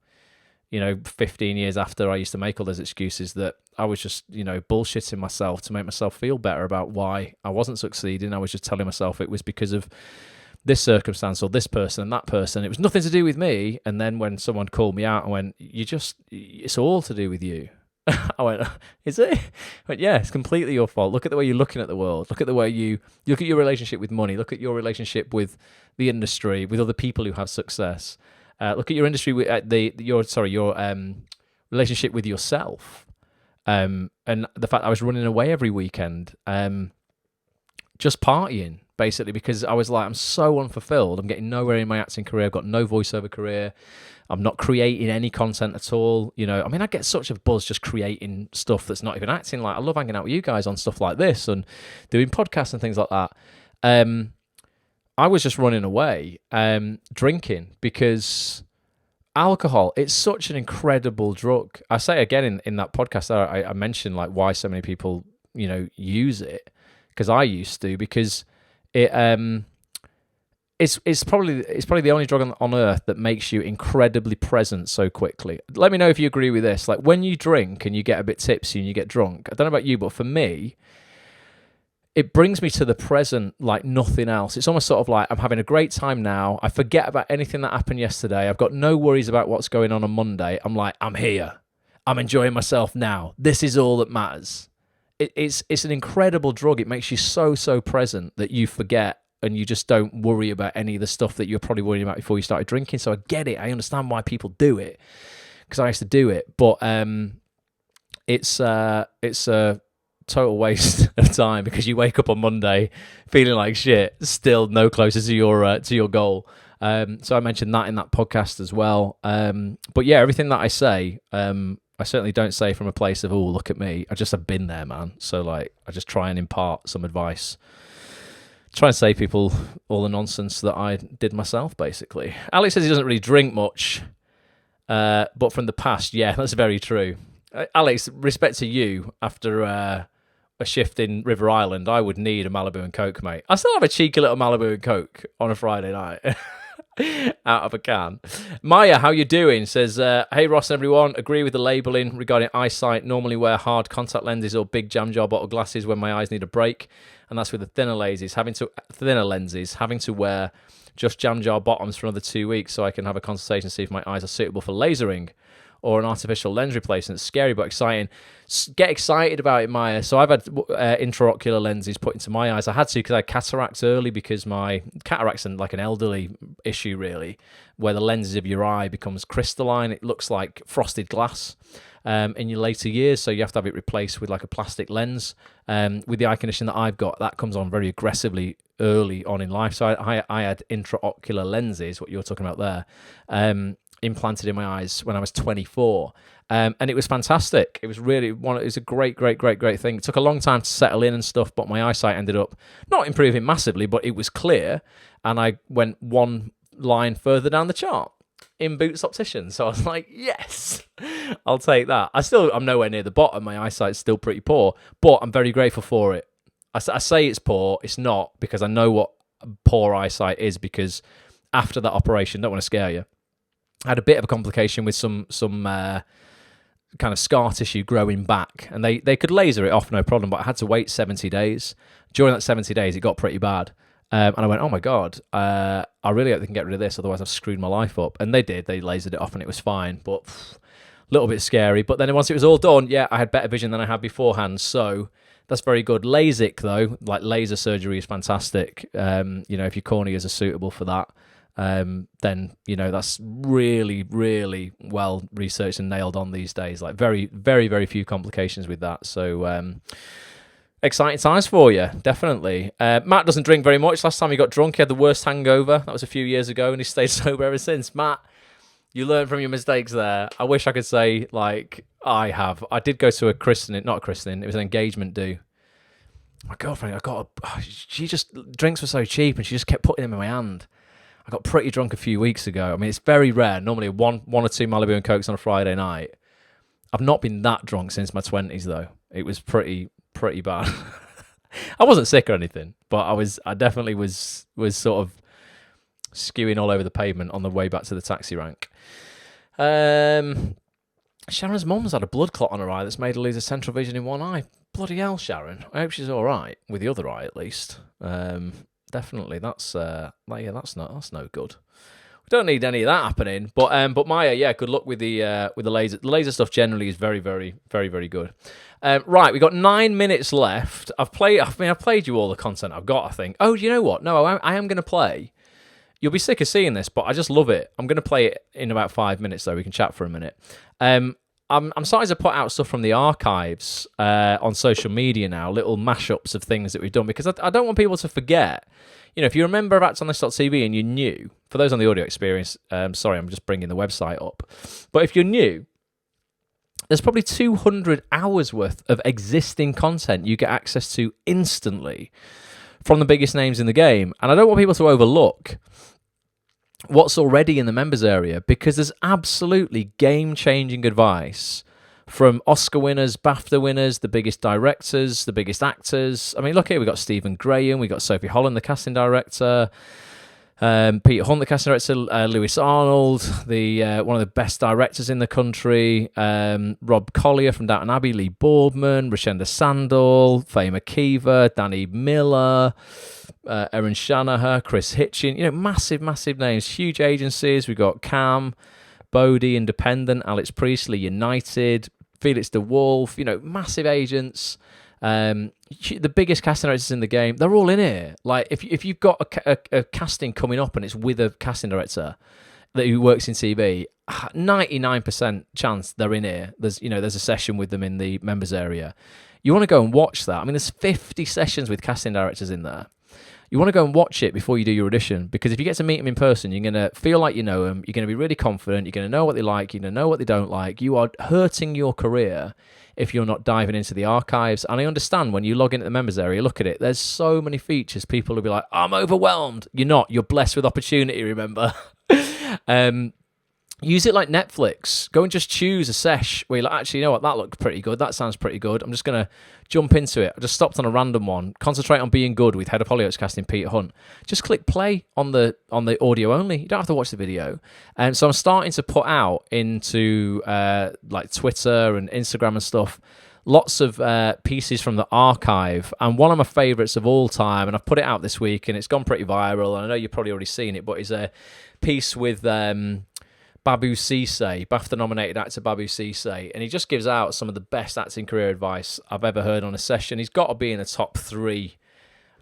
15 years after I used to make all those excuses, that I was just, bullshitting myself to make myself feel better about why I wasn't succeeding. I was just telling myself it was because of this circumstance or this person and that person. It was nothing to do with me. And then when someone called me out and went, it's all to do with you. I went, is it? I went, yeah, it's completely your fault. Look at the way you're looking at the world. Look at the way you look at your relationship with money. Look at your relationship with the industry, with other people who have success. Look at your industry with your relationship with yourself, and the fact I was running away every weekend, just partying basically, because I was like, I'm so unfulfilled. I'm getting nowhere in my acting career. I've got no voiceover career. I'm not creating any content at all. I get such a buzz just creating stuff that's not even acting. Like, I love hanging out with you guys on stuff like this and doing podcasts and things like that. I was just running away, drinking, because alcohol, it's such an incredible drug. I say again in that podcast there, I mentioned like why so many people, use it, because I used to, because it's probably the only drug on earth that makes you incredibly present so quickly. Let me know if you agree with this. Like, when you drink and you get a bit tipsy and you get drunk, I don't know about you, but for me, it brings me to the present like nothing else. It's almost sort of like I'm having a great time now. I forget about anything that happened yesterday. I've got no worries about what's going on Monday. I'm like, I'm here. I'm enjoying myself now. This is all that matters. It's an incredible drug. It makes you so present that you forget and you just don't worry about any of the stuff that you're probably worrying about before you started drinking. So I get it. I understand why people do it, because I used to do it. But it's a total waste of time, because you wake up on Monday feeling like shit, still no closer to your goal. So I mentioned that in that podcast as well. But yeah, everything that I say, I certainly don't say from a place of, oh, look at me. I just have been there, man. So like, I just try and impart some advice, try and say people all the nonsense that I did myself, basically. Alex says he doesn't really drink much, but from the past, yeah, that's very true. Alex, respect to you, after a shift in River Island, I would need a Malibu and Coke, mate. I still have a cheeky little Malibu and Coke on a Friday night. Out of a can. Maya, how you doing? Says, hey Ross and everyone, agree with the labelling regarding eyesight. Normally wear hard contact lenses or big jam jar bottle glasses when my eyes need a break, and that's with the thinner lenses. Having to wear just jam jar bottoms for another 2 weeks so I can have a consultation to see if my eyes are suitable for lasering or an artificial lens replacement. Scary but exciting. Get excited about it, Maya. So I've had intraocular lenses put into my eyes. I had to because I had cataracts early, because my cataract's like an elderly issue, really, where the lenses of your eye becomes crystalline. It looks like frosted glass in your later years, so you have to have it replaced with like a plastic lens. With the eye condition that I've got, that comes on very aggressively early on in life. So I had intraocular lenses, what you're talking about there, implanted in my eyes when I was 24, and it was fantastic. It was really it was a great thing. It took a long time to settle in and stuff, but my eyesight ended up not improving massively, but it was clear, and I went one line further down the chart in Boots Opticians. So I was like, yes, I'll take that. I'm nowhere near the bottom. My eyesight's still pretty poor, but I'm very grateful for it. I say it's poor. It's not, because I know what poor eyesight is, because after that operation, don't want to scare you, I had a bit of a complication with some kind of scar tissue growing back, and they could laser it off, no problem, but I had to wait 70 days. During that 70 days, it got pretty bad. And I went, oh my God, I really hope they can get rid of this, otherwise I've screwed my life up. And they did. They lasered it off and it was fine, but a little bit scary. But then once it was all done, yeah, I had better vision than I had beforehand. So that's very good. LASIK, though, like laser surgery, is fantastic. If your corneas are suitable for that, then, that's really, really well researched and nailed on these days. Like very, very, very few complications with that. So, exciting times for you, definitely. Matt doesn't drink very much. Last time he got drunk, he had the worst hangover. That was a few years ago, and he stayed sober ever since. Matt, you learn from your mistakes there. I wish I could say, like, I have. I did go to a christening, not a christening, it was an engagement do. My girlfriend, she just, drinks were so cheap, and she just kept putting them in my hand. I got pretty drunk a few weeks ago. I mean, it's very rare. Normally one or two Malibu and Cokes on a Friday night. I've not been that drunk since my 20s, though. It was pretty bad. I wasn't sick or anything, but I definitely was sort of skewing all over the pavement on the way back to the taxi rank. Sharon's mum's had a blood clot on her eye that's made her lose her central vision in one eye. Bloody hell, Sharon. I hope she's all right with the other eye, at least. Definitely, that's no good. We don't need any of that happening. But Maya, yeah, good luck with the laser. The laser stuff generally is very, very, very, very good. Right, we got 9 minutes left. I've played you all the content I've got, I think. Oh, you know what? No, I am going to play. You'll be sick of seeing this, but I just love it. I'm going to play it in about 5 minutes, though. We can chat for a minute. I'm starting to put out stuff from the archives on social media now, little mashups of things that we've done, because I don't want people to forget. If you remember actsonthis.tv and you're new, for those on the audio experience, sorry, I'm just bringing the website up. But if you're new, there's probably 200 hours worth of existing content you get access to instantly from the biggest names in the game. And I don't want people to overlook what's already in the members area, because there's absolutely game-changing advice from Oscar winners, BAFTA winners, the biggest directors, the biggest actors. I mean, look here, we've got Stephen Graham, we've got Sophie Holland, the casting director, Peter Hunt, the casting director, Lewis Arnold, one of the best directors in the country, Rob Collier from Downton Abbey, Lee Boardman, Rashenda Sandall, Faye McKeever, Danny Miller, Erin Shanahan, Chris Hitchin, massive, massive names, huge agencies. We've got Cam, Bodie, Independent, Alex Priestley, United, Felix de Wolf, massive agents. The biggest casting directors in the game, they're all in here. Like, if you've got a casting coming up and it's with a casting director who works in TV, 99% chance they're in here. There's a session with them in the members area. You want to go and watch that. I mean, there's 50 sessions with casting directors in there. You want to go and watch it before you do your audition, because if you get to meet them in person, you're going to feel like you know them, you're going to be really confident, you're going to know what they like, you're going to know what they don't like. You are hurting your career if you're not diving into the archives. And I understand when you log into the members area, look at it, there's so many features, people will be like, I'm overwhelmed. You're not. You're blessed with opportunity, remember? Use it like Netflix. Go and just choose a sesh where you're like, actually, you know what, that looks pretty good. That sounds pretty good. I'm just going to jump into it. I just stopped on a random one. Concentrate on being good with Head of Hollyoaks casting Peter Hunt. Just click play on the audio only. You don't have to watch the video. And so I'm starting to put out into like Twitter and Instagram and stuff, lots of pieces from the archive. And one of my favourites of all time, and I've put it out this week and it's gone pretty viral. And I know you've probably already seen it, but it's a piece with Babu Cisse, BAFTA-nominated actor Babu Cisse, and he just gives out some of the best acting career advice I've ever heard on a session. He's got to be in the top 3,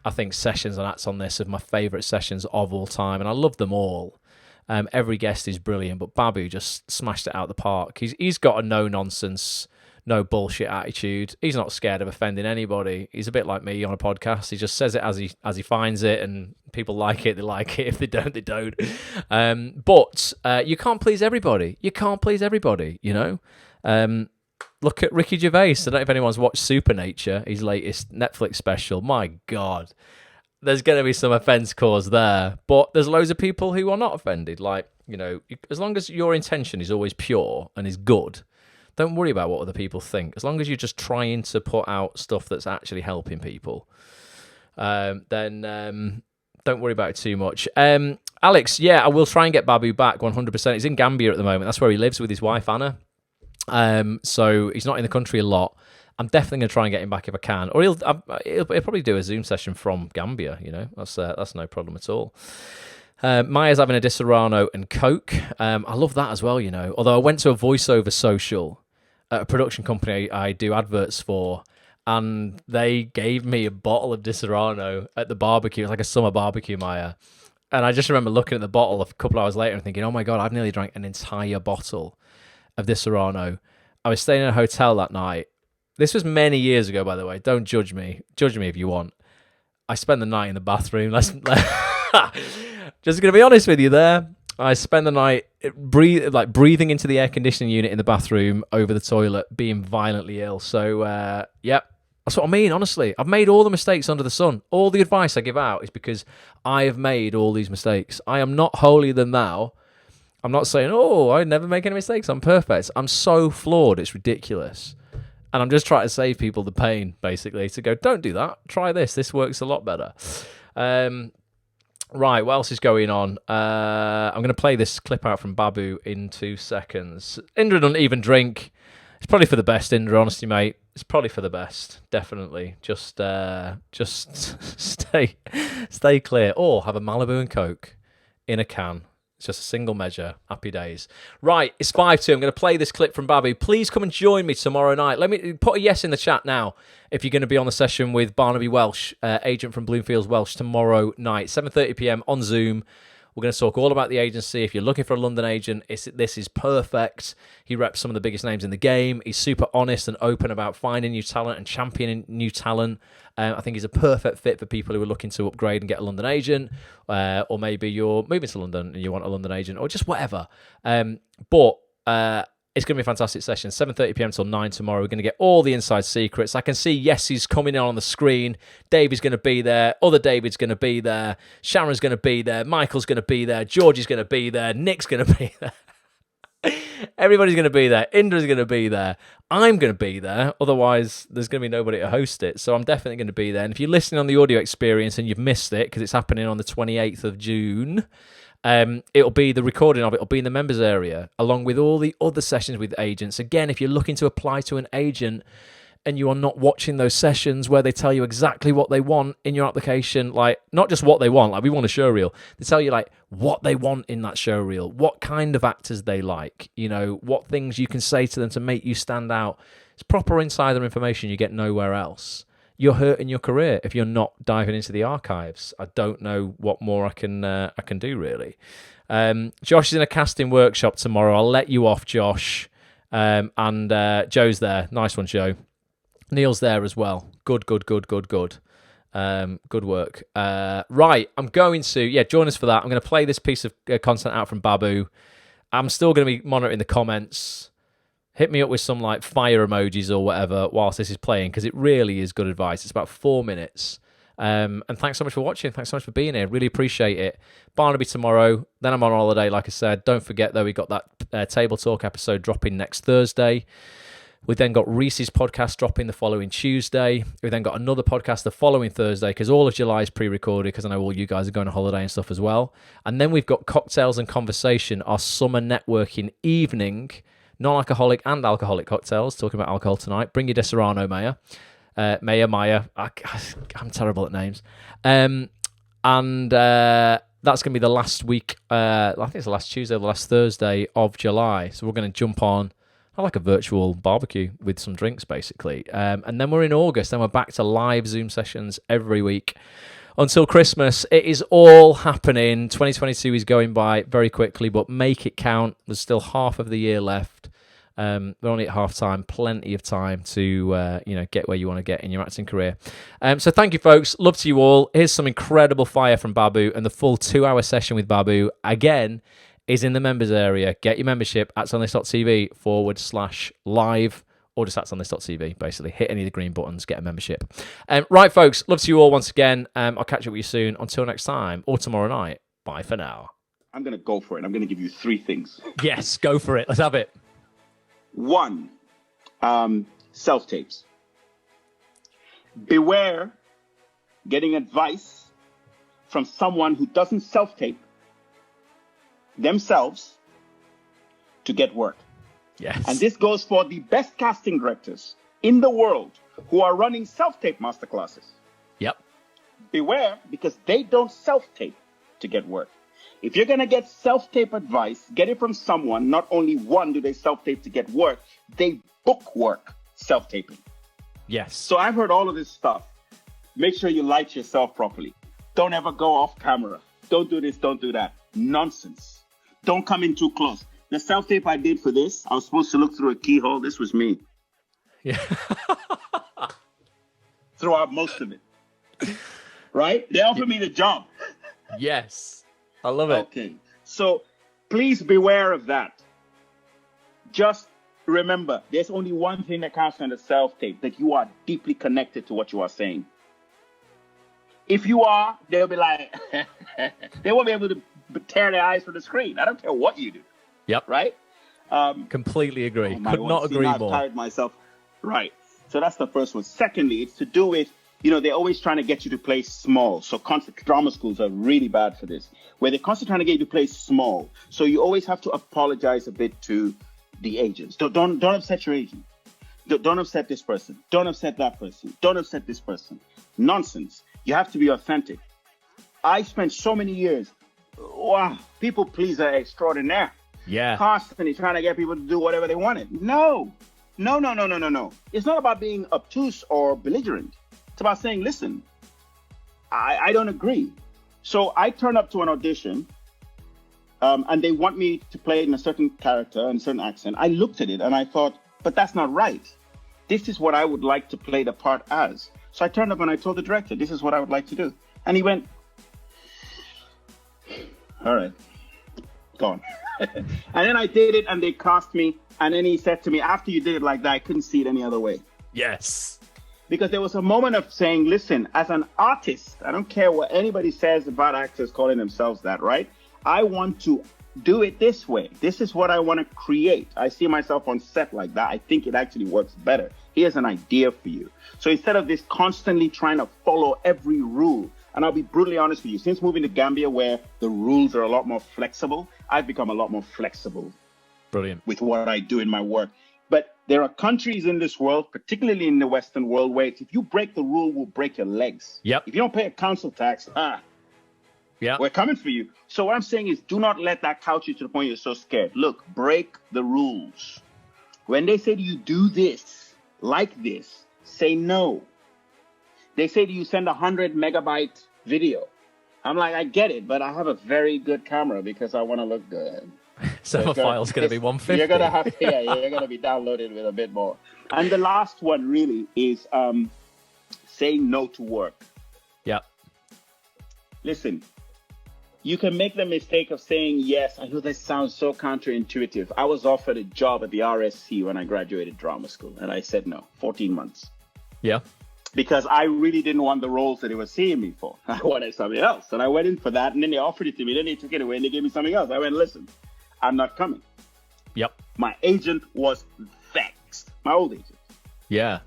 I think, sessions on Acts on This of my favourite sessions of all time, and I love them all. Every guest is brilliant, but Babu just smashed it out the park. He's got a no-nonsense, no bullshit attitude. He's not scared of offending anybody. He's a bit like me on a podcast. He just says it as he finds it, and people like it, they like it. If they don't, they don't. But you can't please everybody. You can't please everybody, Look at Ricky Gervais. I don't know if anyone's watched Supernature, his latest Netflix special. My God. There's going to be some offence caused there. But there's loads of people who are not offended. Like, as long as your intention is always pure and is good, Don't worry about what other people think. As long as you're just trying to put out stuff that's actually helping people, then don't worry about it too much. Alex, yeah, I will try and get Babu back 100%. He's in Gambia at the moment. That's where he lives with his wife, Anna. So he's not in the country a lot. I'm definitely going to try and get him back if I can. Or he'll probably do a Zoom session from Gambia, you know. That's no problem at all. Maya's having a Di Serrano and Coke. I love that as well, you know. Although I went to a voiceover social at a production company I do adverts for, and they gave me a bottle of Di Serrano at the barbecue. It was like a summer barbecue, Maya. And I just remember looking at the bottle a couple of hours later and thinking, oh my God, I've nearly drank an entire bottle of Di Serrano. I was staying in a hotel that night. This was many years ago, by the way. Don't judge me. Judge me if you want. I spent the night in the bathroom. Just going to be honest with you there. I spent the night breathing into the air conditioning unit in the bathroom over the toilet, being violently ill. So, yep. That's what I mean, honestly. I've made all the mistakes under the sun. All the advice I give out is because I have made all these mistakes. I am not holier than thou. I'm not saying, oh, I never make any mistakes. I'm perfect. I'm so flawed. It's ridiculous. And I'm just trying to save people the pain, basically, to go, don't do that. Try this. This works a lot better. Right, what else is going on? I'm going to play this clip out from Babu in 2 seconds. Indra doesn't even drink. It's probably for the best, Indra, honestly, mate. It's probably for the best, definitely. Just stay clear. Or have a Malibu and Coke in a can. It's just a single measure. Happy days. Right, it's 5-2. I'm going to play this clip from Babu. Please come and join me tomorrow night. Let me put a yes in the chat now if you're going to be on the session with Barnaby Welsh, agent from Bloomfields Welsh, tomorrow night, 7:30 p.m. on Zoom. We're going to talk all about the agency. If you're looking for a London agent, this is perfect. He reps some of the biggest names in the game. He's super honest and open about finding new talent and championing new talent. I think he's a perfect fit for people who are looking to upgrade and get a London agent, or maybe you're moving to London and you want a London agent, or just whatever. But it's going to be a fantastic session. 7:30 p.m. till 9 tomorrow. We're going to get all the inside secrets. I can see Yessie's coming in on the screen. Davey's going to be there. Other David's going to be there. Sharon's going to be there. Michael's going to be there. Georgie's going to be there. Nick's going to be there. Everybody's going to be there. Indra's going to be there. I'm going to be there. Otherwise, there's going to be nobody to host it. So I'm definitely going to be there. And if you're listening on the audio experience and you've missed it, because it's happening on the 28th of June... it'll be the recording of it. It'll be in the members area, along with all the other sessions with agents. Again, if you're looking to apply to an agent and you are not watching those sessions where they tell you exactly what they want in your application, like not just what they want, like we want a show reel. They tell you like what they want in that show reel, what kind of actors they like, you know, what things you can say to them to make you stand out. It's proper insider information you get nowhere else. You're hurting your career if you're not diving into the archives. I don't know what more I can do, really. Josh is in a casting workshop tomorrow. I'll let you off, Josh. And Joe's there. Nice one, Joe. Neil's there as well. Good. Good work. Right, I'm going to... join us for that. I'm going to play this piece of content out from Babu. I'm still going to be monitoring the comments. Hit me up with some like fire emojis or whatever whilst this is playing, because it really is good advice. It's about 4 minutes. And thanks so much for watching. Thanks so much for being here. Really appreciate it. Barnaby tomorrow. Then I'm on holiday, like I said. Don't forget, though, we got that Table Talk episode dropping next Thursday. We then got Reese's podcast dropping the following Tuesday. We then got another podcast the following Thursday, because all of July is pre-recorded, because I know all you guys are going on holiday and stuff as well. And then we've got Cocktails and Conversation, our summer networking evening. Non-alcoholic and alcoholic cocktails. Talking about alcohol tonight. Bring your Di Serrano, Maya. Maya. I'm terrible at names. And that's going to be the last week. I think it's the last Tuesday, the last Thursday of July. So we're going to jump on like a virtual barbecue with some drinks, basically. And then we're in August. Then we're back to live Zoom sessions every week until Christmas. It is all happening. 2022 is going by very quickly, but make it count. There's still half of the year left. We're only at half time. Plenty of time to get where you want to get in your acting career. So thank you, folks. Love to you all. Here's some incredible fire from Babu, and the full 2-hour session with Babu again is in the members area. Get your membership at sonthis.tv/live. Or just that's on this.tv, basically. Hit any of the green buttons, get a membership. Right, folks, love to you all once again. I'll catch up with you soon. Until next time, or tomorrow night. Bye for now. I'm going to go for it. I'm going to give you 3 things. Yes, go for it. Let's have it. 1, self-tapes. Beware getting advice from someone who doesn't self-tape themselves to get work. Yes. And this goes for the best casting directors in the world who are running self-tape masterclasses. Yep. Beware, because they don't self-tape to get work. If you're going to get self-tape advice, get it from someone. Not only one do they self-tape to get work, they book work self-taping. Yes. So I've heard all of this stuff. Make sure you light yourself properly. Don't ever go off camera. Don't do this, don't do that. Nonsense. Don't come in too close. The self-tape I did for this, I was supposed to look through a keyhole. This was me. Yeah. Throughout most of it. Right? They offered me the job. Yes. I love it. Okay. So please beware of that. Just remember, there's only one thing that counts on the self-tape, that you are deeply connected to what you are saying. If you are, they'll be like, they won't be able to tear their eyes from the screen. I don't care what you do. Yep. Right? Completely agree. Oh, Could not agree I've more. tired myself. Right. So that's the first one. Secondly, it's to do with, they're always trying to get you to play small. So drama schools are really bad for this, where they're constantly trying to get you to play small. So you always have to apologize a bit to the agents. Don't upset your agent. Don't upset this person. Don't upset that person. Don't upset this person. Nonsense. You have to be authentic. I spent so many years, wow, people pleaser extraordinaire. Yeah. Constantly trying to get people to do whatever they wanted. No. It's not about being obtuse or belligerent. It's about saying, listen, I don't agree. So I turn up to an audition, and they want me to play in a certain character and a certain accent. I looked at it and I thought, but that's not right. This is what I would like to play the part as. So I turned up and I told the director, this is what I would like to do. And he went, all right, gone. And then I did it and they cast me. And then he said to me, after you did it like that, I couldn't see it any other way. Yes. Because there was a moment of saying, listen, as an artist, I don't care what anybody says about actors calling themselves that, right? I want to do it this way. This is what I want to create. I see myself on set like that. I think it actually works better. Here's an idea for you. So instead of this constantly trying to follow every rule, and I'll be brutally honest with you, since moving to Gambia where the rules are a lot more flexible, I've become a lot more flexible. Brilliant. With what I do in my work. But there are countries in this world, particularly in the Western world, where if you break the rule, we'll break your legs. Yep. If you don't pay a council tax, we're coming for you. So what I'm saying is, do not let that couch you to the point you're so scared. Look, break the rules. When they say to you, do this, like this, say no. They say to you, send 100 megabyte video. I'm like, I get it, but I have a very good camera because I want to look good. So a file's going to be 150. You're going to have to, you're going to be downloaded with a bit more. And the last one really is saying no to work. Yep. Listen, you can make the mistake of saying yes. I know that sounds so counterintuitive. I was offered a job at the RSC when I graduated drama school, and I said no, 14 months. Yeah. Because I really didn't want the roles that they were seeing me for. I wanted something else. And I went in for that, and then they offered it to me. Then they took it away, and they gave me something else. I went, listen, I'm not coming. Yep. My agent was vexed. My old agent. Yeah.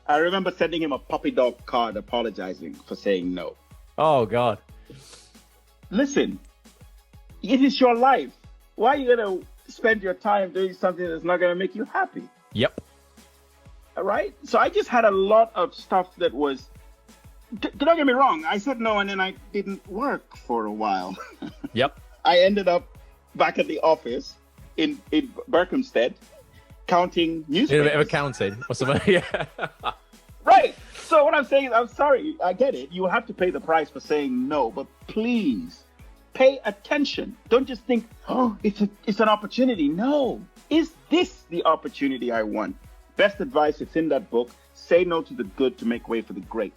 I remember sending him a puppy dog card apologizing for saying no. Oh, God. Listen, it is your life. Why are you going to spend your time doing something that's not going to make you happy? Yep. All right? So I just had a lot of stuff that was... Don't get me wrong. I said no, and then I didn't work for a while. Yep. I ended up back at the office in Berkhamsted counting newspapers. Did a bit of accounting or something. Yeah. Right. So what I'm saying is, I'm sorry. I get it. You have to pay the price for saying no, but please pay attention. Don't just think, oh, it's an opportunity. No. Is this the opportunity I want? Best advice, it's in that book. Say no to the good to make way for the great.